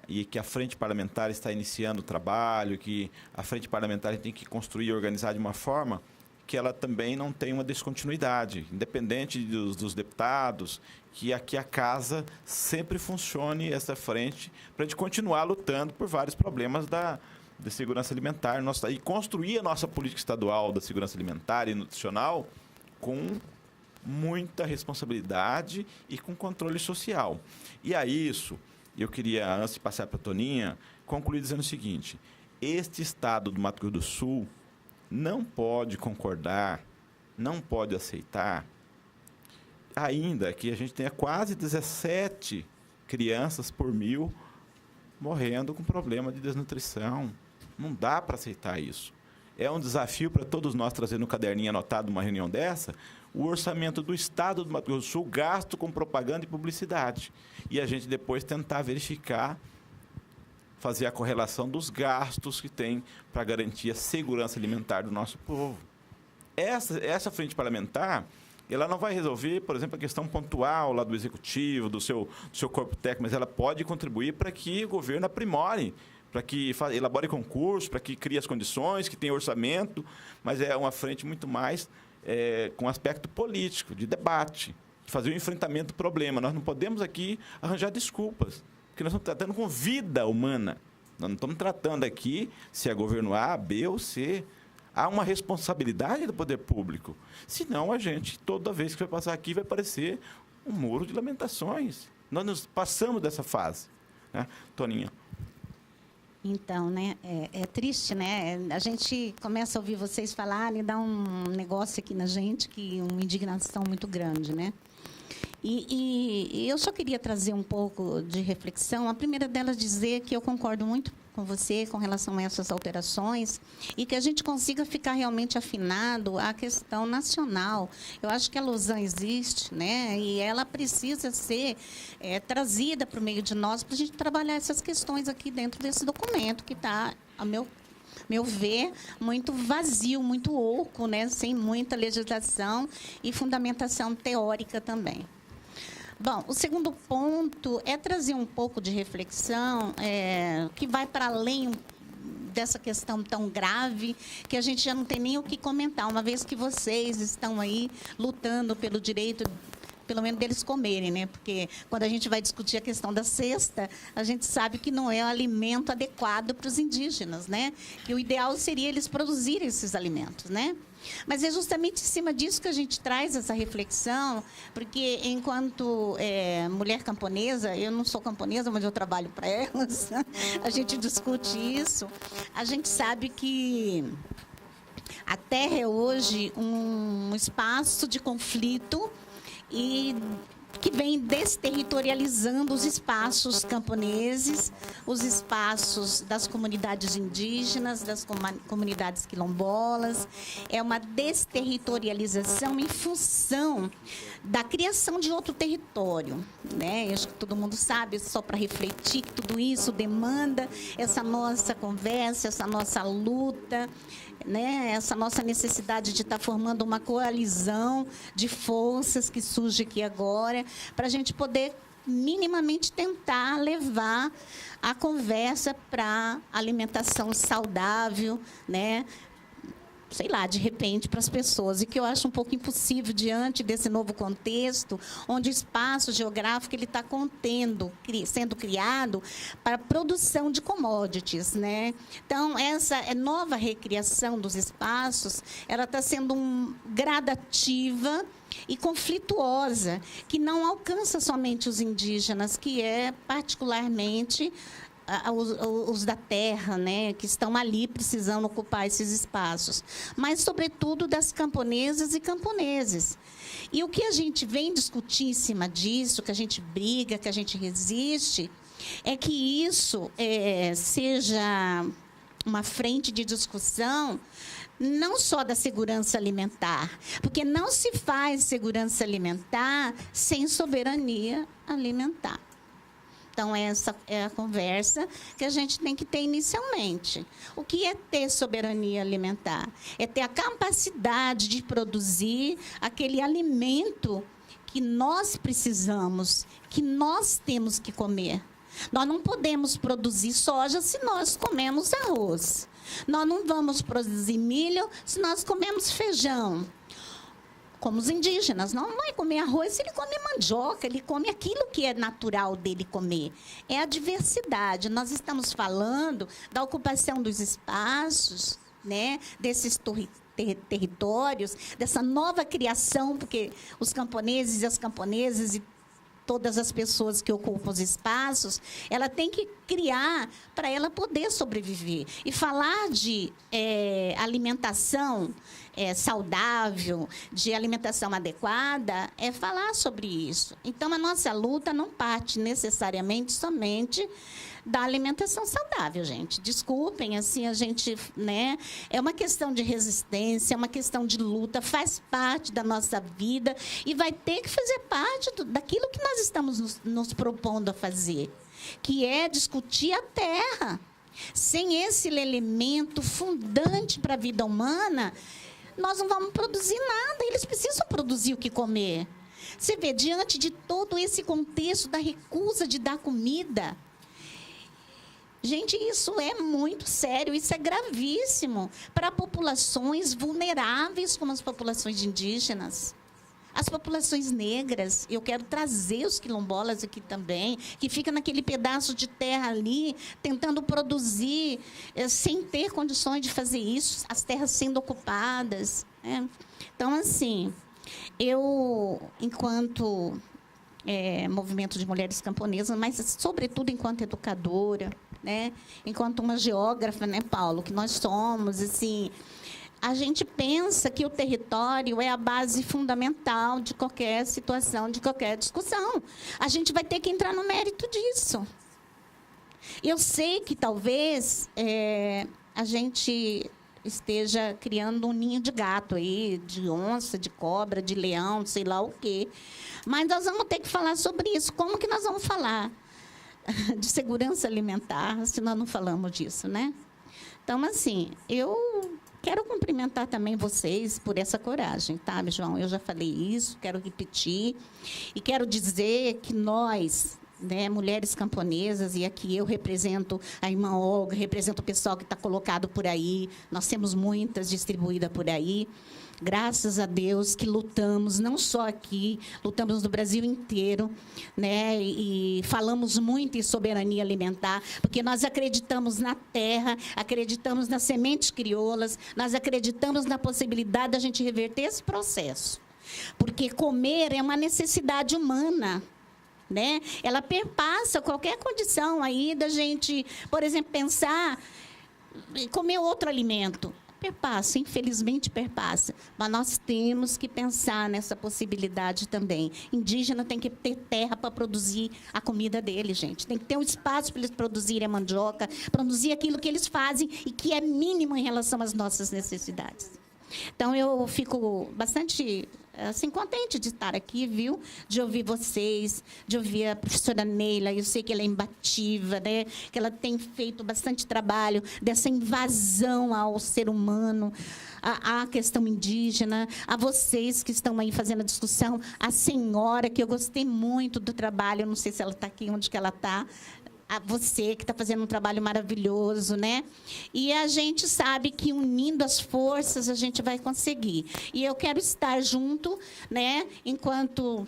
e que a frente parlamentar está iniciando o trabalho, que a frente parlamentar tem que construir e organizar de uma forma que ela também não tenha uma descontinuidade, independente dos deputados, que aqui a casa sempre funcione essa frente para a gente continuar lutando por vários problemas da segurança alimentar e construir a nossa política estadual da segurança alimentar e nutricional com muita responsabilidade e com controle social. E a isso, eu queria, antes de passar para a Toninha, concluir dizendo o seguinte: este Estado do Mato Grosso do Sul não pode concordar, não pode aceitar, ainda que a gente tenha quase 17 crianças por 1000 morrendo com problema de desnutrição. Não dá para aceitar isso. É um desafio para todos nós trazer no caderninho anotado uma reunião dessa, o orçamento do Estado do Mato Grosso do Sul gasto com propaganda e publicidade. E a gente depois tentar verificar, fazer a correlação dos gastos que tem para garantir a segurança alimentar do nosso povo. Essa frente parlamentar, ela não vai resolver, por exemplo, a questão pontual lá do executivo, do seu corpo técnico, mas ela pode contribuir para que o governo aprimore, para que elabore concursos, para que crie as condições, que tenha orçamento, mas é uma frente muito mais com aspecto político, de debate, de fazer o enfrentamento do problema. Nós não podemos aqui arranjar desculpas, porque nós estamos tratando com vida humana. Nós não estamos tratando aqui se é governo A, B ou C. Há uma responsabilidade do poder público. Senão, a gente, toda vez que vai passar aqui, vai parecer um muro de lamentações. Nós nos passamos dessa fase. Né? Toninha. Então, né, é triste, né? A gente começa a ouvir vocês falarem e dá um negócio aqui na gente, uma indignação muito grande, né? E eu só queria trazer um pouco de reflexão. A primeira delas dizer que eu concordo muito com você com relação a essas alterações e que a gente consiga ficar realmente afinado à questão nacional. Eu acho que a Lausanne existe, né? E ela precisa ser trazida para o meio de nós para a gente trabalhar essas questões aqui dentro desse documento que está, a meu ver, muito vazio, muito oco, né? Sem muita legislação e fundamentação teórica também. Bom, o segundo ponto é trazer um pouco de reflexão que vai para além dessa questão tão grave que a gente já não tem nem o que comentar, uma vez que vocês estão aí lutando pelo direito, pelo menos deles comerem, né? Porque quando a gente vai discutir a questão da cesta, a gente sabe que não é o alimento adequado para os indígenas, né? Que o ideal seria eles produzirem esses alimentos, né? Mas é justamente em cima disso que a gente traz essa reflexão, porque enquanto mulher camponesa, eu não sou camponesa, mas eu trabalho para elas, a gente discute isso, a gente sabe que a terra é hoje um espaço de conflito e que vem desterritorializando os espaços camponeses, os espaços das comunidades indígenas, das comunidades quilombolas. É uma desterritorialização em função da criação de outro território, né? Eu acho que todo mundo sabe, só para refletir que tudo isso demanda essa nossa conversa, essa nossa luta, né? Essa nossa necessidade de estar formando uma coalizão de forças que surge aqui agora, para a gente poder minimamente tentar levar a conversa para alimentação saudável, né? Sei lá, de repente, para as pessoas, e que eu acho um pouco impossível diante desse novo contexto, onde o espaço geográfico ele está sendo criado para a produção de commodities, né? Então, essa nova recriação dos espaços, ela está sendo gradativa e conflituosa, que não alcança somente os indígenas, que é particularmente os da terra, né, que estão ali precisando ocupar esses espaços, mas, sobretudo, das camponesas e camponeses. E o que a gente vem discutir em cima disso, que a gente briga, que a gente resiste, é que isso seja uma frente de discussão não só da segurança alimentar, porque não se faz segurança alimentar sem soberania alimentar. Então, essa é a conversa que a gente tem que ter inicialmente. O que é ter soberania alimentar? É ter a capacidade de produzir aquele alimento que nós precisamos, que nós temos que comer. Nós não podemos produzir soja se nós comemos arroz. Nós não vamos produzir milho se nós comemos feijão. Como os indígenas, não vai comer arroz, ele come mandioca, ele come aquilo que é natural dele comer. É a diversidade. Nós estamos falando da ocupação dos espaços, né, desses territórios, dessa nova criação, porque os camponeses e as camponesas e todas as pessoas que ocupam os espaços, ela tem que criar para ela poder sobreviver. E falar de alimentação saudável, de alimentação adequada, é falar sobre isso. Então, a nossa luta não parte necessariamente somente da alimentação saudável, gente. Desculpem, assim, a gente, né, é uma questão de resistência, é uma questão de luta, faz parte da nossa vida e vai ter que fazer parte daquilo que nós estamos nos propondo a fazer, que é discutir a terra. Sem esse elemento fundante para a vida humana, nós não vamos produzir nada, eles precisam produzir o que comer. Você vê, diante de todo esse contexto da recusa de dar comida, gente, isso é muito sério, isso é gravíssimo para populações vulneráveis como as populações indígenas, as populações negras. Eu quero trazer os quilombolas aqui também, que ficam naquele pedaço de terra ali, tentando produzir, sem ter condições de fazer isso, as terras sendo ocupadas, né? Então, assim, eu, enquanto movimento de mulheres camponesas, mas, sobretudo, enquanto educadora, né? Enquanto uma geógrafa, né, Paulo, que nós somos, assim, a gente pensa que o território é a base fundamental de qualquer situação, de qualquer discussão. A gente vai ter que entrar no mérito disso. Eu sei que, talvez, a gente esteja criando um ninho de gato aí, de onça, de cobra, de leão, sei lá o quê. Mas nós vamos ter que falar sobre isso. Como que nós vamos falar de segurança alimentar se nós não falamos disso, né? Então, assim, eu quero cumprimentar também vocês por essa coragem, tá, João? Eu já falei isso, quero repetir. E quero dizer que nós, né, mulheres camponesas, e aqui eu represento a irmã Olga, represento o pessoal que está colocado por aí, nós temos muitas distribuídas por aí. Graças a Deus que lutamos, não só aqui, lutamos no Brasil inteiro, né? E falamos muito em soberania alimentar, porque nós acreditamos na terra, acreditamos nas sementes crioulas, nós acreditamos na possibilidade da gente reverter esse processo. Porque comer é uma necessidade humana, né? Ela perpassa qualquer condição aí da gente, por exemplo, pensar em comer outro alimento. Perpassa, infelizmente perpassa. Mas nós temos que pensar nessa possibilidade também. Indígena tem que ter terra para produzir a comida dele, gente. Tem que ter um espaço para eles produzirem a mandioca, produzir aquilo que eles fazem e que é mínimo em relação às nossas necessidades. Então, eu fico bastante assim, contente de estar aqui, viu? De ouvir vocês, de ouvir a professora Neila. Eu sei que ela é imbatível, né? Que ela tem feito bastante trabalho dessa invasão ao ser humano, à questão indígena, a vocês que estão aí fazendo a discussão, a senhora, que eu gostei muito do trabalho, eu não sei se ela está aqui, onde que ela está, a você que está fazendo um trabalho maravilhoso, né? E a gente sabe que unindo as forças a gente vai conseguir. E eu quero estar junto, né? Enquanto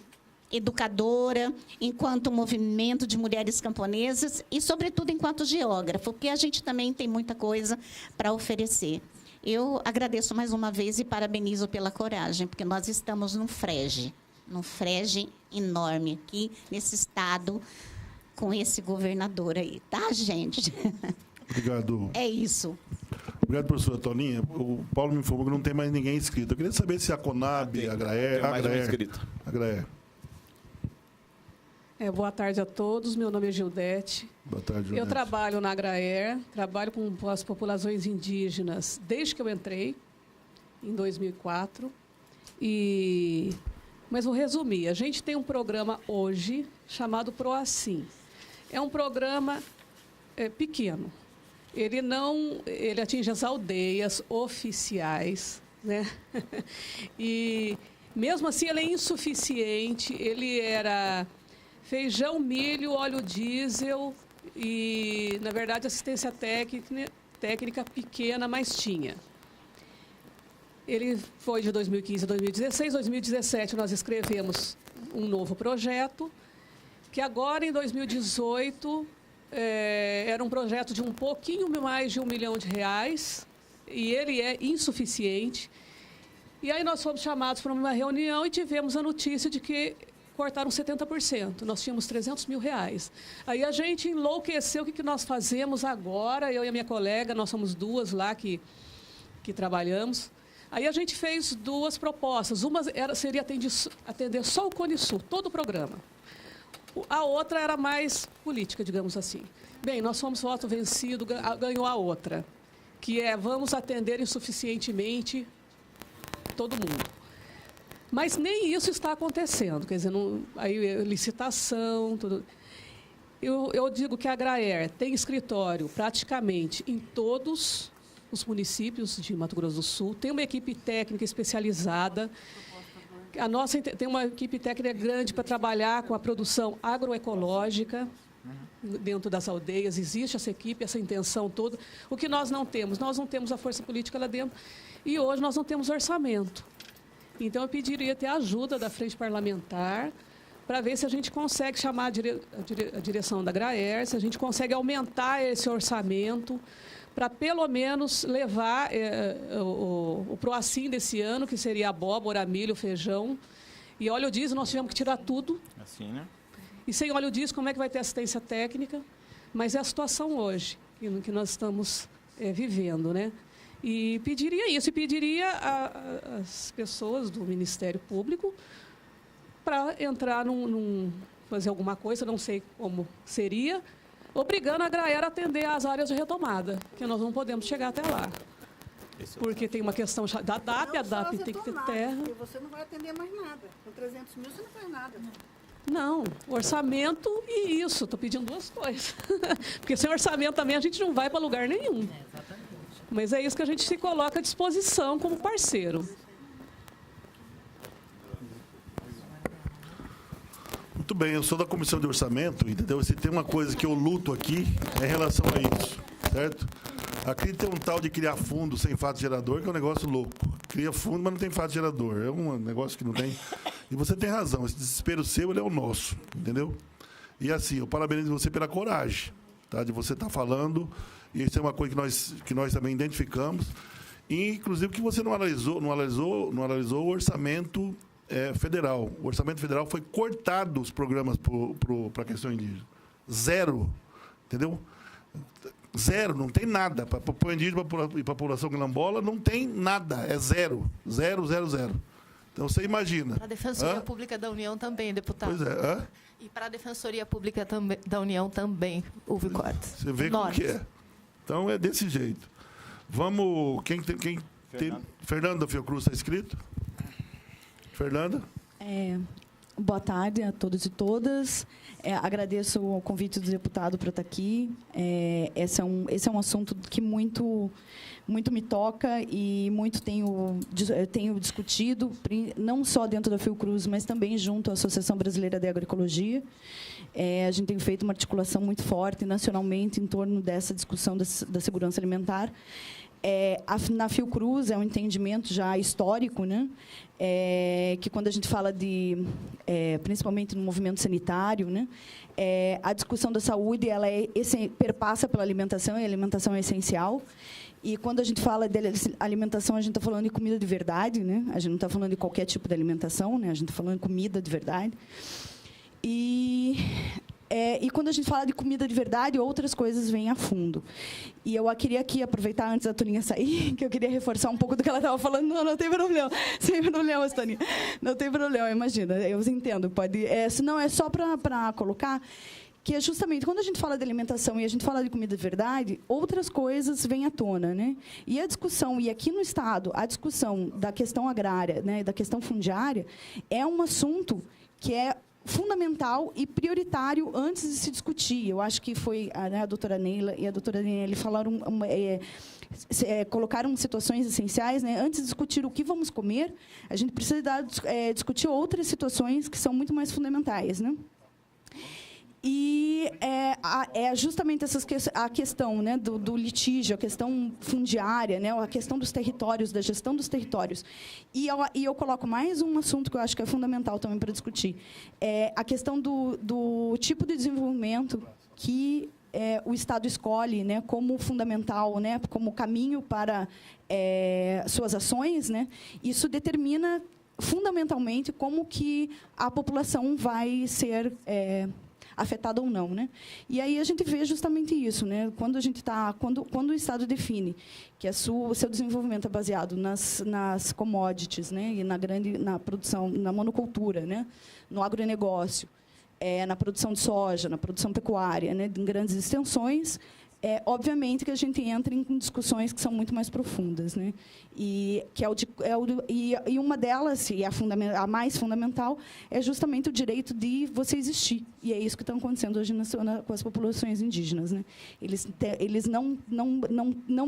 educadora, enquanto movimento de mulheres camponesas e, sobretudo, enquanto geógrafo, porque a gente também tem muita coisa para oferecer. Eu agradeço mais uma vez e parabenizo pela coragem, porque nós estamos num frege enorme aqui nesse estado, com esse governador aí, tá, gente? Obrigado. É isso. Obrigado, professora Toninha. O Paulo me informou que não tem mais ninguém inscrito. Eu queria saber se a Conab, a Graer... Tem mais um inscrito. A Graer. Boa tarde a todos. Meu nome é Gildete. Boa tarde, Gildete. Eu trabalho na Graer, trabalho com as populações indígenas desde que eu entrei, em 2004. Mas vou resumir. A gente tem um programa hoje chamado PROACIM. É um programa pequeno. Ele atinge as aldeias oficiais, né? E, mesmo assim, ele é insuficiente. Ele era feijão, milho, óleo diesel e, na verdade, assistência técnica pequena, mas tinha. Ele foi de 2015 a 2016. Em 2017, nós escrevemos um novo projeto, que agora, em 2018, era um projeto de um pouquinho mais de R$1 milhão, e ele é insuficiente. E aí nós fomos chamados para uma reunião e tivemos a notícia de que cortaram 70%. Nós tínhamos R$300 mil. Aí a gente enlouqueceu. O que nós fazemos agora? Eu e a minha colega, nós somos duas lá que trabalhamos. Aí a gente fez duas propostas. Uma seria atender só o Cone Sul, todo o programa. A outra era mais política, digamos assim. Bem, nós fomos voto vencido, ganhou a outra, que é vamos atender insuficientemente todo mundo. Mas nem isso está acontecendo. Quer dizer, aí licitação, tudo. Eu digo que a Graer tem escritório praticamente em todos os municípios de Mato Grosso do Sul, tem uma equipe técnica especializada. A nossa tem uma equipe técnica grande para trabalhar com a produção agroecológica dentro das aldeias. Existe essa equipe, essa intenção toda. O que nós não temos? Nós não temos a força política lá dentro e hoje nós não temos orçamento. Então, eu pediria ter a ajuda da frente parlamentar para ver se a gente consegue chamar a direção da Graer, se a gente consegue aumentar esse orçamento para, pelo menos, levar o PROACIM desse ano, que seria abóbora, milho, feijão. E óleo diesel, nós tivemos que tirar tudo. Assim, né? E sem óleo diesel, como é que vai ter assistência técnica? Mas é a situação hoje que nós estamos vivendo, né? E pediria isso, e pediria às pessoas do Ministério Público para entrar fazer alguma coisa, não sei como seria, obrigando a Graer a atender às áreas de retomada, que nós não podemos chegar até lá. Porque tem uma questão da DAP, a DAP tem que ter terra. Porque você não vai atender mais nada. Com 300 mil você não faz nada. Não, orçamento e isso. Estou pedindo duas coisas. Porque sem orçamento também a gente não vai para lugar nenhum. Exatamente. Mas é isso que a gente se coloca à disposição como parceiro. Muito bem, eu sou da Comissão de Orçamento, entendeu? Se tem uma coisa que eu luto aqui, é em relação a isso, certo? Aqui tem um tal de criar fundo sem fato gerador, que é um negócio louco. Cria fundo, mas não tem fato gerador. É um negócio que não tem... E você tem razão, esse desespero seu, ele é o nosso, entendeu? E assim, eu parabenizo você pela coragem, tá? De você estar falando, e isso é uma coisa que nós também identificamos. E, inclusive, que você não analisou o orçamento federal. O orçamento federal foi cortado os programas para a questão indígena. Zero, entendeu? Zero, não tem nada. Para o indígena e para a população quilombola, não tem nada. É zero. Zero, zero, zero. Então, você imagina. Para a Defensoria Pública da União também, deputado. Pois é. E para a Defensoria Pública da União também houve cortes. Você vê como que é. Então, é desse jeito. Vamos... Quem tem? Fernanda Fiocruz está inscrito? Fernanda? Boa tarde a todos e todas. Agradeço o convite do deputado para estar aqui. Esse é um assunto que muito me toca e muito tenho discutido, não só dentro da Fiocruz, mas também junto à Associação Brasileira de Agroecologia. A gente tem feito uma articulação muito forte nacionalmente em torno dessa discussão da segurança alimentar. Na Fiocruz é um entendimento já histórico, né? Que quando a gente fala principalmente no movimento sanitário, né? A discussão da saúde ela perpassa pela alimentação, e a alimentação é essencial. E quando a gente fala de alimentação, a gente está falando de comida de verdade, né? A gente não está falando de qualquer tipo de alimentação, né? A gente está falando de comida de verdade. E quando a gente fala de comida de verdade, outras coisas vêm a fundo. E eu queria aqui aproveitar, antes da Toninha sair, que eu queria reforçar um pouco do que ela estava falando. Não tem problema. Sem problema, Toninha. Não tem problema, imagina. Eu entendo. Senão é só para colocar que é justamente quando a gente fala de alimentação e a gente fala de comida de verdade, outras coisas vêm à tona, né? E a discussão, e aqui no Estado, a discussão da questão agrária, né, da questão fundiária, é um assunto que é fundamental e prioritário antes de se discutir. Eu acho que foi a doutora Neila e a doutora Daniela falaram, colocaram situações essenciais, né? Antes de discutir o que vamos comer, a gente precisa discutir outras situações que são muito mais fundamentais, né? E justamente a questão, né, do litígio, a questão fundiária, né, a questão dos territórios, da gestão dos territórios. E eu coloco mais um assunto que eu acho que é fundamental também para discutir. A questão do tipo de desenvolvimento que o Estado escolhe, né, como fundamental, né, como caminho para suas ações, né. Isso determina fundamentalmente como que a população vai ser afetada ou não, né? E aí a gente vê justamente isso, né? Quando o Estado define que o seu desenvolvimento é baseado nas commodities, né? E na produção, na monocultura, né? No agronegócio, na produção de soja, na produção pecuária, né? Em grandes extensões, obviamente que a gente entra em discussões que são muito mais profundas, né? E uma delas, e a mais fundamental, é justamente o direito de você existir. E é isso que está acontecendo hoje com as populações indígenas, né? Eles não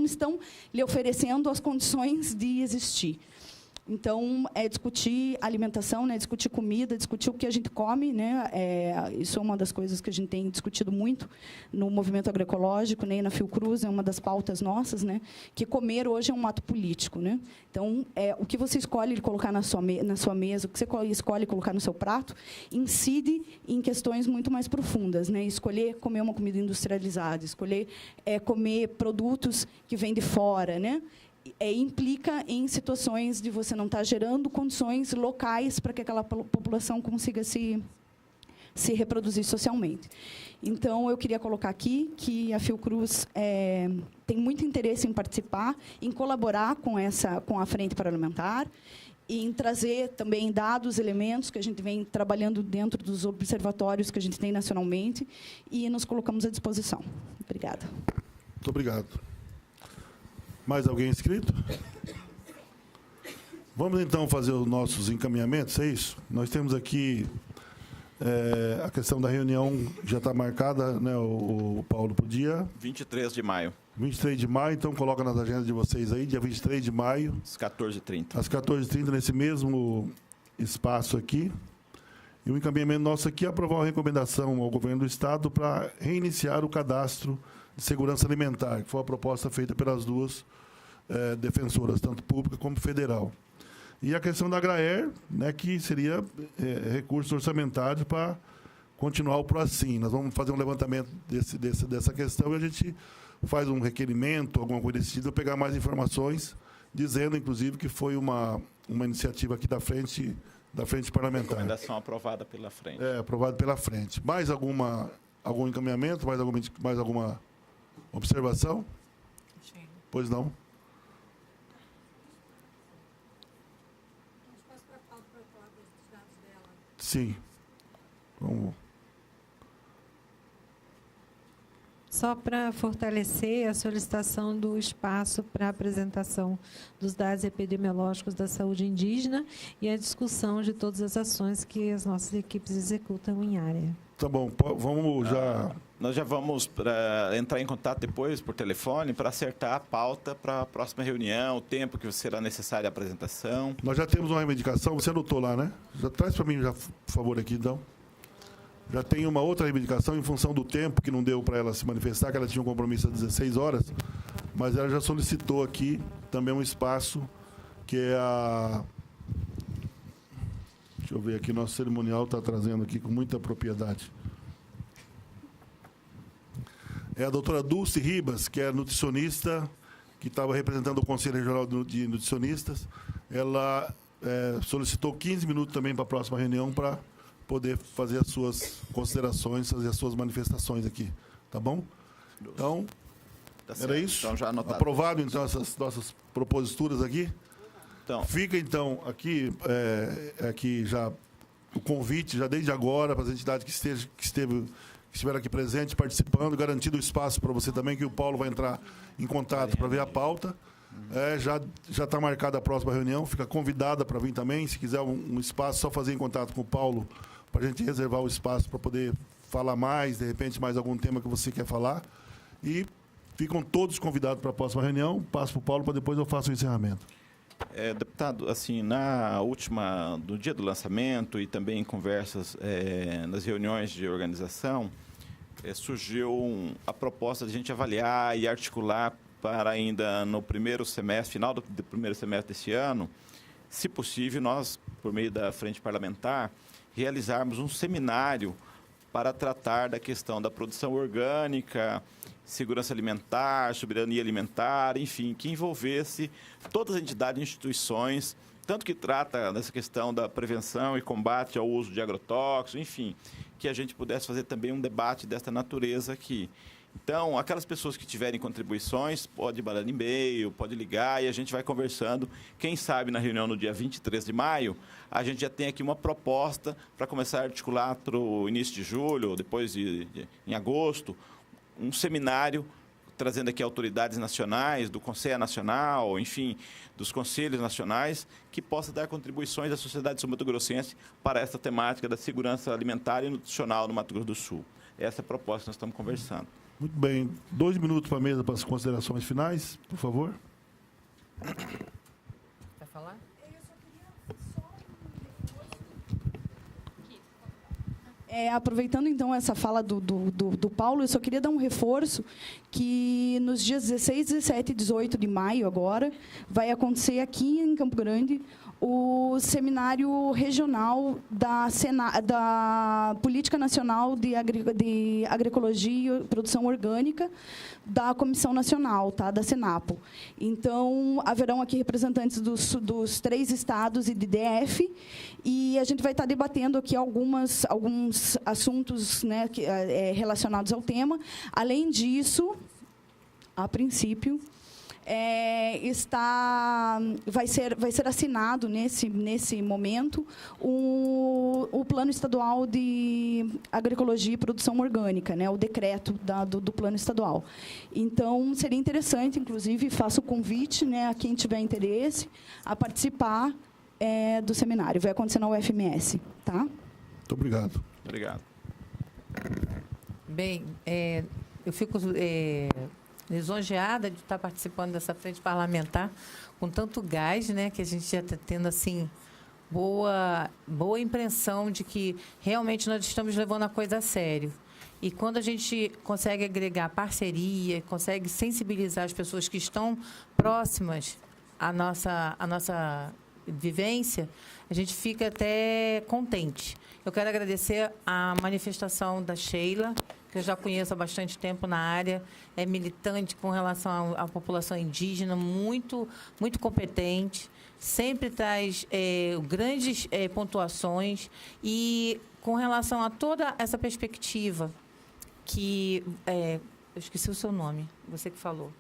estão lhe oferecendo as condições de existir. Então, discutir alimentação, né, discutir comida, discutir o que a gente come, né, isso é uma das coisas que a gente tem discutido muito no movimento agroecológico, né, e na Fiocruz, é uma das pautas nossas, né, que comer hoje é um ato político, né? Então, o que você escolhe colocar na sua mesa, o que você escolhe colocar no seu prato, incide em questões muito mais profundas, né? Escolher comer uma comida industrializada, escolher comer produtos que vêm de fora, né? Implica em situações de você não estar gerando condições locais para que aquela população consiga se reproduzir socialmente. Então, eu queria colocar aqui que a Fiocruz tem muito interesse em participar, em colaborar com a Frente Parlamentar, e em trazer também dados, elementos que a gente vem trabalhando dentro dos observatórios que a gente tem nacionalmente, e nos colocamos à disposição. Obrigada. Muito obrigado. Mais alguém inscrito? Vamos, então, fazer os nossos encaminhamentos, é isso? Nós temos aqui A questão da reunião já está marcada, né, o Paulo, para o dia 23 de maio. 23 de maio, então coloca nas agendas de vocês aí, dia 23 de maio. Às 14h30. Às 14h30, nesse mesmo espaço aqui. E o encaminhamento nosso aqui é aprovar uma recomendação ao governo do Estado para reiniciar o cadastro de segurança alimentar, que foi a proposta feita pelas duas defensoras, tanto pública como federal. E a questão da Agraer, né, que seria recurso orçamentário para continuar o PROACIM. Nós vamos fazer um levantamento dessa questão e a gente faz um requerimento, alguma coisa desse sentido, pegar mais informações, dizendo, inclusive, que foi uma iniciativa aqui da frente parlamentar. Recomendação aprovada pela frente. Aprovada pela frente. Mais algum encaminhamento? Mais alguma observação? Sim. Pois não. Sim. Vamos. Só para fortalecer a solicitação do espaço para a apresentação dos dados epidemiológicos da saúde indígena e a discussão de todas as ações que as nossas equipes executam em área. Tá bom, vamos já... Nós já vamos entrar em contato depois por telefone para acertar a pauta para a próxima reunião, o tempo que será necessária a apresentação. Nós já temos uma reivindicação, você anotou lá, né? Já traz para mim, já, por favor, aqui, então. Já tem uma outra reivindicação em função do tempo que não deu para ela se manifestar, que ela tinha um compromisso às 16 horas, mas ela já solicitou aqui também um espaço que é a... Deixa eu ver aqui, nosso cerimonial está trazendo aqui com muita propriedade. É a doutora Dulce Ribas, que é nutricionista, que estava representando o Conselho Regional de Nutricionistas. Ela solicitou 15 minutos também para a próxima reunião para poder fazer as suas considerações, fazer as suas manifestações aqui. Tá bom? Então, era isso? Então, já anotado. Aprovado, então, essas nossas proposituras aqui? Então. Fica, então, aqui já o convite, já desde agora, para as entidades que estiveram aqui presentes, participando, garantido o espaço para você também, que o Paulo vai entrar em contato para ver a pauta. Já está marcada a próxima reunião, fica convidada para vir também. Se quiser um espaço, só fazer em contato com o Paulo, para a gente reservar o espaço para poder falar mais, de repente, mais algum tema que você quer falar. E ficam todos convidados para a próxima reunião. Passo para o Paulo, para depois eu faço o encerramento. Deputado, assim, no dia do lançamento e também em conversas nas reuniões de organização, surgiu a proposta de a gente avaliar e articular para ainda no primeiro semestre, final do primeiro semestre deste ano, se possível, nós, por meio da Frente Parlamentar, realizarmos um seminário para tratar da questão da produção orgânica, segurança alimentar, soberania alimentar, enfim, que envolvesse todas as entidades e instituições, tanto que trata dessa questão da prevenção e combate ao uso de agrotóxicos, enfim, que a gente pudesse fazer também um debate desta natureza aqui. Então, aquelas pessoas que tiverem contribuições, pode mandar e-mail, pode ligar e a gente vai conversando. Quem sabe na reunião no dia 23 de maio, a gente já tem aqui uma proposta para começar a articular para o início de julho, depois em agosto, um seminário trazendo aqui autoridades nacionais, do Conselho Nacional, enfim, dos conselhos nacionais, que possa dar contribuições à sociedade sul-mato-grossense para essa temática da segurança alimentar e nutricional no Mato Grosso do Sul. Essa é a proposta que nós estamos conversando. Muito bem. 2 minutos para a mesa para as considerações finais, por favor. Quer falar? Aproveitando, então, essa fala do Paulo, eu só queria dar um reforço que nos dias 16, 17 e 18 de maio, agora, vai acontecer aqui em Campo Grande o seminário regional da Política Nacional de Agroecologia e Produção Orgânica da Comissão Nacional, tá, da Senapo. Então, haverão aqui representantes dos 3 estados e de DF, e a gente vai estar debatendo aqui alguns assuntos, né, relacionados ao tema. Além disso, a princípio, vai ser assinado nesse momento o Plano Estadual de Agroecologia e Produção Orgânica, né, o decreto do Plano Estadual. Então, seria interessante, inclusive, faço o convite, né, a quem tiver interesse a participar do seminário. Vai acontecer na UFMS. Tá? Muito obrigado. Obrigado. Bem, eu fico lisonjeada de estar participando dessa frente parlamentar com tanto gás, né, que a gente já está tendo assim boa impressão de que realmente nós estamos levando a coisa a sério. E quando a gente consegue agregar parceria, consegue sensibilizar as pessoas que estão próximas à nossa vivência, a gente fica até contente. Eu quero agradecer a manifestação da Sheila, que eu já conheço há bastante tempo na área, é militante com relação à população indígena, muito competente, sempre traz grandes pontuações, e com relação a toda essa perspectiva que... eu esqueci o seu nome, você que falou.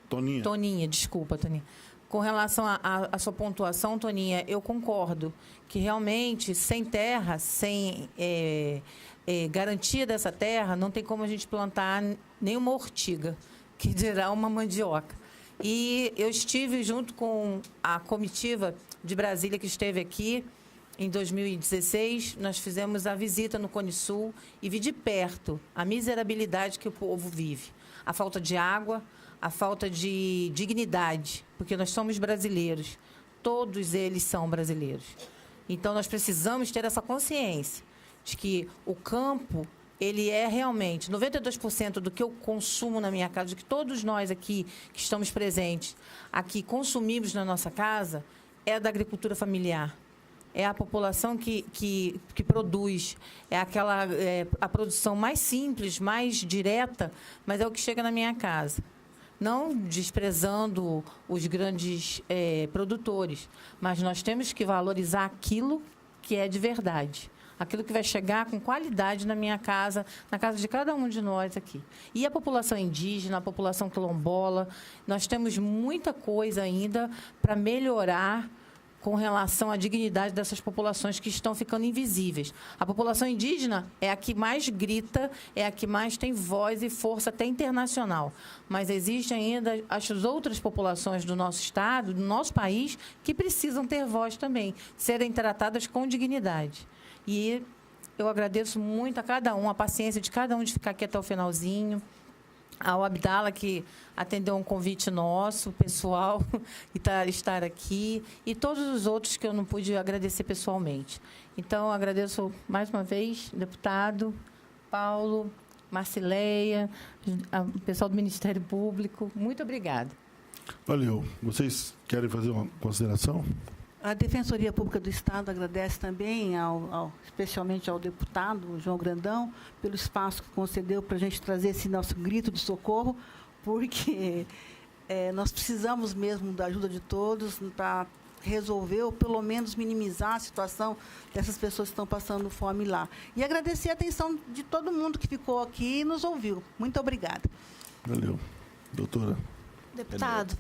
Toninha. Toninha, desculpa, Toninha. Com relação à sua pontuação, Toninha, eu concordo que realmente, sem terra, sem garantia dessa terra, não tem como a gente plantar nenhuma ortiga, que dirá uma mandioca. E eu estive junto com a comitiva de Brasília que esteve aqui em 2016, nós fizemos a visita no Cone Sul e vi de perto a miserabilidade que o povo vive. A falta de água, a falta de dignidade, porque nós somos brasileiros, todos eles são brasileiros. Então, nós precisamos ter essa consciência de que o campo, ele é realmente 92% do que eu consumo na minha casa, de que todos nós aqui que estamos presentes, aqui consumimos na nossa casa, é da agricultura familiar. É a população que produz, a produção mais simples, mais direta, mas é o que chega na minha casa. Não desprezando os grandes produtores, mas nós temos que valorizar aquilo que é de verdade, aquilo que vai chegar com qualidade na minha casa, na casa de cada um de nós aqui. E a população indígena, a população quilombola, nós temos muita coisa ainda para melhorar com relação à dignidade dessas populações que estão ficando invisíveis. A população indígena é a que mais grita, é a que mais tem voz e força até internacional. Mas existem ainda as outras populações do nosso estado, do nosso país, que precisam ter voz também, serem tratadas com dignidade. E eu agradeço muito a cada um, a paciência de cada um de ficar aqui até o finalzinho, ao Abdala, que atendeu um convite nosso, pessoal, e estar aqui, e todos os outros que eu não pude agradecer pessoalmente. Então, agradeço mais uma vez, deputado, Paulo, Marcileia, o pessoal do Ministério Público. Muito obrigada. Valeu. Vocês querem fazer uma consideração? A Defensoria Pública do Estado agradece também, especialmente ao deputado João Grandão, pelo espaço que concedeu para a gente trazer esse nosso grito de socorro, porque nós precisamos mesmo da ajuda de todos para resolver ou, pelo menos, minimizar a situação dessas pessoas que estão passando fome lá. E agradecer a atenção de todo mundo que ficou aqui e nos ouviu. Muito obrigada. Valeu. Doutora. Deputado,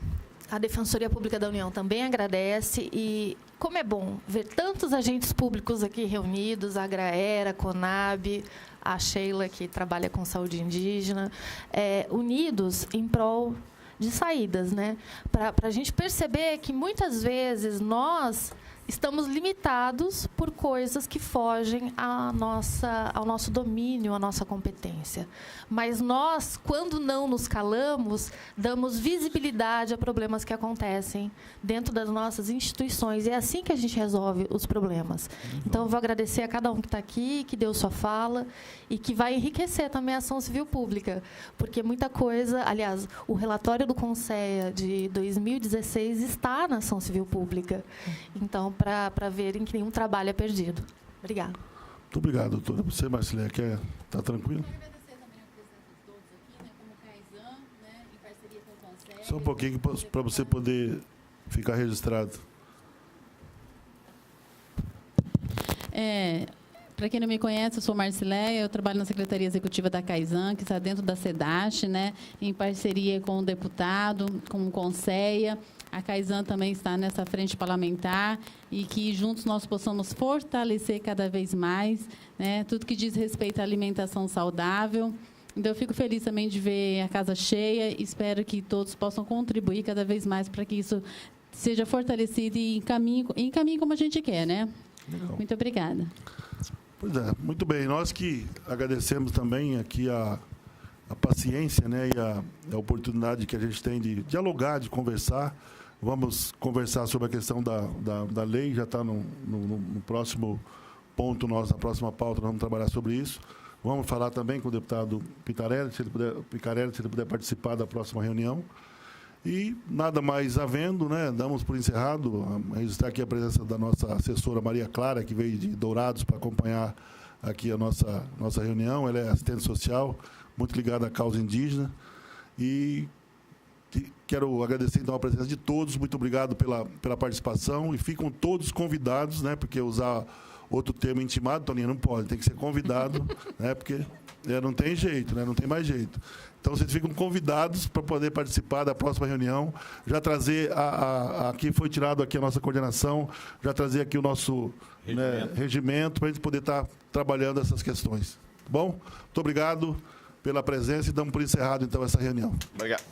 a Defensoria Pública da União também agradece, e como é bom ver tantos agentes públicos aqui reunidos, a Agraera, a Conab, a Sheila, que trabalha com saúde indígena, unidos em prol de saídas, né? Para a gente perceber que, muitas vezes, nós estamos limitados por coisas que fogem ao nosso domínio, à nossa competência. Mas nós, quando não nos calamos, damos visibilidade a problemas que acontecem dentro das nossas instituições. E é assim que a gente resolve os problemas. Então, eu vou agradecer a cada um que está aqui, que deu sua fala, e que vai enriquecer também a ação civil pública. Porque muita coisa... Aliás, o relatório do Conceia de 2016 está na ação civil pública. Então, para verem que nenhum trabalho é perdido. Obrigada. Muito obrigado, doutora. Você, Marcileia, está tranquilo? Quero agradecer também ao presidente de todos aqui, como o Caizan, em parceria com o Conselho. Só um pouquinho para você poder ficar registrado. Para quem não me conhece, eu sou Marcileia, eu trabalho na Secretaria Executiva da Caizan, que está dentro da SEDASH, em parceria com o deputado, com o Conceia. A Caizan também está nessa frente parlamentar, e que juntos nós possamos fortalecer cada vez mais, tudo que diz respeito à alimentação saudável. Então, eu fico feliz também de ver a casa cheia, espero que todos possam contribuir cada vez mais para que isso seja fortalecido e encaminhe como a gente quer, né? Legal. Muito obrigada. Pois é, muito bem. Nós que agradecemos também aqui a paciência, né, e a oportunidade que a gente tem de dialogar, de conversar. Vamos conversar sobre a questão da lei, já está no próximo ponto, na próxima pauta, nós vamos trabalhar sobre isso. Vamos falar também com o deputado Picarelli, se ele puder participar da próxima reunião. E nada mais havendo, né, damos por encerrado. Registrar aqui a presença da nossa assessora Maria Clara, que veio de Dourados para acompanhar aqui a nossa reunião. Ela é assistente social, muito ligada à causa indígena. E quero agradecer, então, a presença de todos. Muito obrigado pela participação. E ficam todos convidados, né, porque usar outro termo intimado, Toninha, não pode, tem que ser convidado, né, porque não tem jeito, né, não tem mais jeito. Então, vocês ficam convidados para poder participar da próxima reunião, já trazer, aqui foi tirado aqui a nossa coordenação, já trazer aqui o nosso regimento para a gente poder estar trabalhando essas questões. Tá bom? Muito obrigado pela presença e damos por encerrado, então, essa reunião. Obrigado.